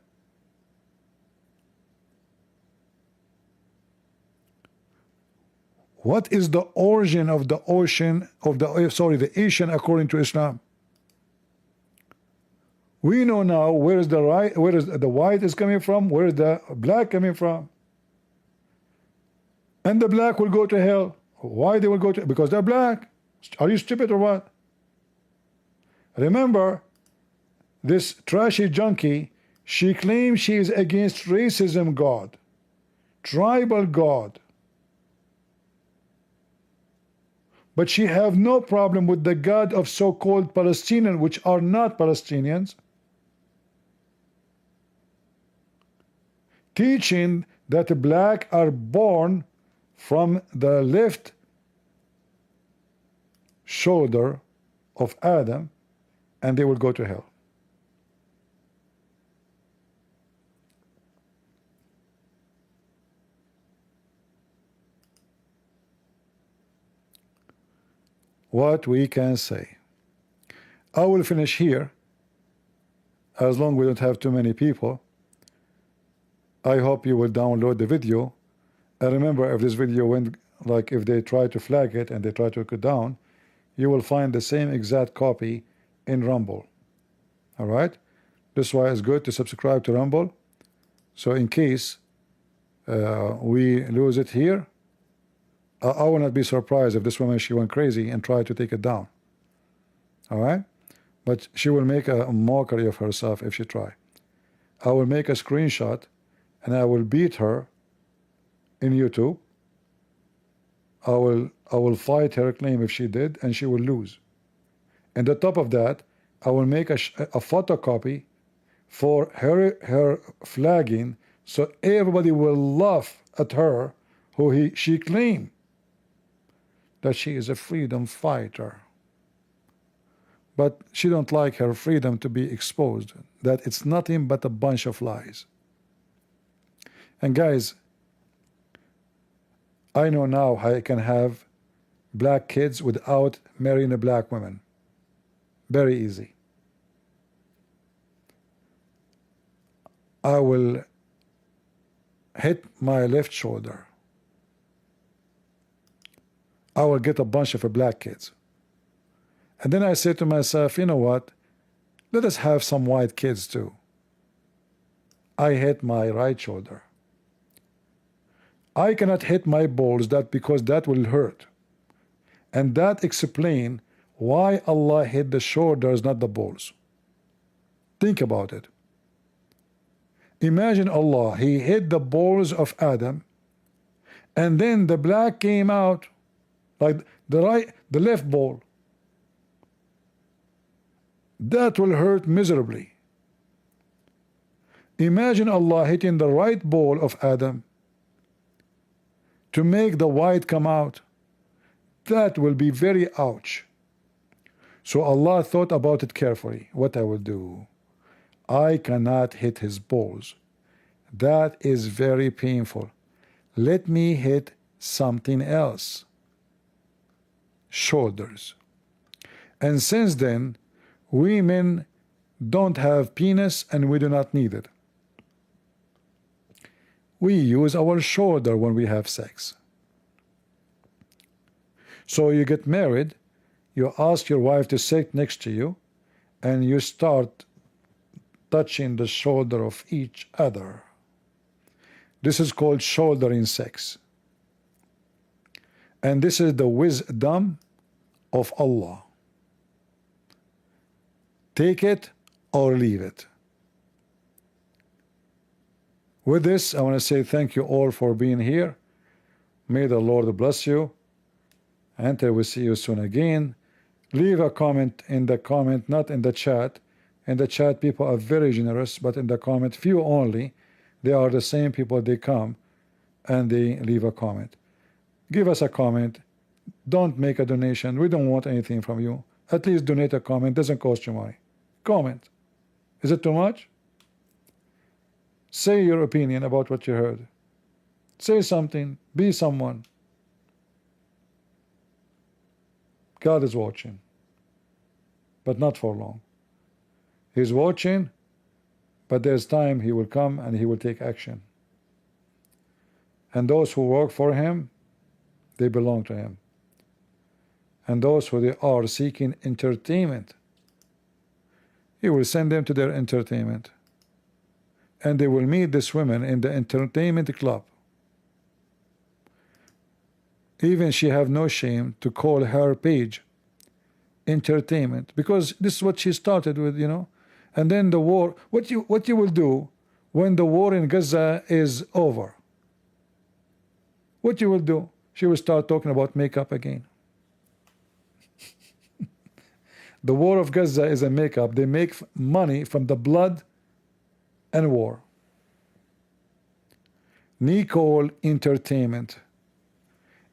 What is the origin of the ocean of the Asian according to Islam? We know now where is the right, where is the white is coming from, where is the black coming from, and the black will go to hell. Why they will go to? Because they're black. Are you stupid or what? Remember, this trashy junkie, she claims she is against racism God, tribal God. But she have no problem with the God of so-called Palestinians, which are not Palestinians, teaching that the black are born from the left shoulder of Adam and they will go to hell. What we can say. I will finish here, as long as we don't have too many people. I hope you will download the video. And remember, if this video went, like if they try to flag it and they try to take it down, you will find the same exact copy in Rumble. All right? This is why it's good to subscribe to Rumble. So in case we lose it here, I will not be surprised if this woman, she went crazy and tried to take it down. All right? But she will make a mockery of herself if she try. I will make a screenshot and I will beat her in YouTube. I will fight her claim if she did, and she will lose. And on top of that, I will make a photocopy for her flagging, so everybody will laugh at her she claimed that she is a freedom fighter. But she don't like her freedom to be exposed, that it's nothing but a bunch of lies. And guys, I know now how I can have black kids without marrying a black woman. Very easy. I will hit my left shoulder. I will get a bunch of black kids. And then I say to myself, you know what? Let us have some white kids too. I hit my right shoulder. I cannot hit my balls because that will hurt. And that explains why Allah hit the shoulders, not the balls. Think about it. Imagine Allah, he hit the balls of Adam, and then the black came out like the left ball. That will hurt miserably. Imagine Allah hitting the right ball of Adam to make the white come out. That will be very ouch. So Allah thought about it carefully. What I will do? I cannot hit his balls. That is very painful. Let me hit something else. Shoulders. And since then, women don't have penis and we do not need it. We use our shoulder when we have sex. So you get married, you ask your wife to sit next to you, and you start touching the shoulder of each other. This is called shouldering sex. And this is the wisdom of Allah. Take it or leave it. With this, I want to say thank you all for being here. May the Lord bless you. Until we see you soon again. Leave a comment in the comment, not in the chat. In the chat, people are very generous, but in the comment, few only. They are the same people, they come and they leave a comment. Give us a comment. Don't make a donation. We don't want anything from you. At least donate a comment. Doesn't cost you money. Comment. Is it too much? Say your opinion about what you heard. Say something. Be someone. God is watching, but not for long. He's watching, but there's time he will come and he will take action. And those who work for him, they belong to him. And those who they are seeking entertainment, he will send them to their entertainment. And they will meet this woman in the entertainment club. Even she have no shame to call her page entertainment, because this is what she started with, you know. And then the war, what you will do when the war in Gaza is over? What you will do? She will start talking about makeup again. The war of Gaza is a makeup. They make money from the blood and war. Nicole Entertainment.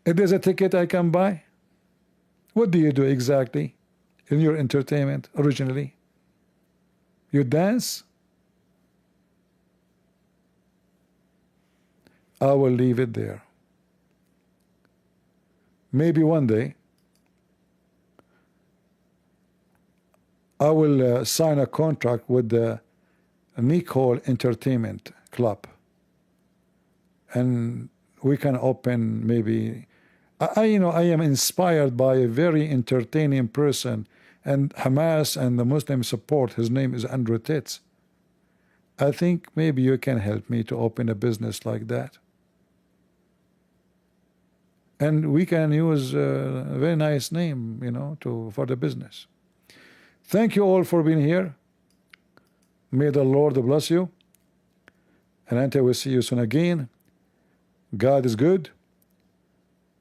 If there's a ticket I can buy, what do you do exactly in your entertainment originally? You dance? I will leave it there. Maybe one day I will sign a contract with the Nicole Entertainment Club, and we can open maybe. I am inspired by a very entertaining person, and Hamas and the Muslim support. His name is Andrew Tate. I think maybe you can help me to open a business like that. And we can use a very nice name, you know, for the business. Thank you all for being here. May the Lord bless you. And until we see you soon again, God is good.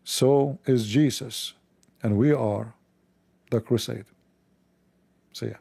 So is Jesus. And we are the crusade. See ya.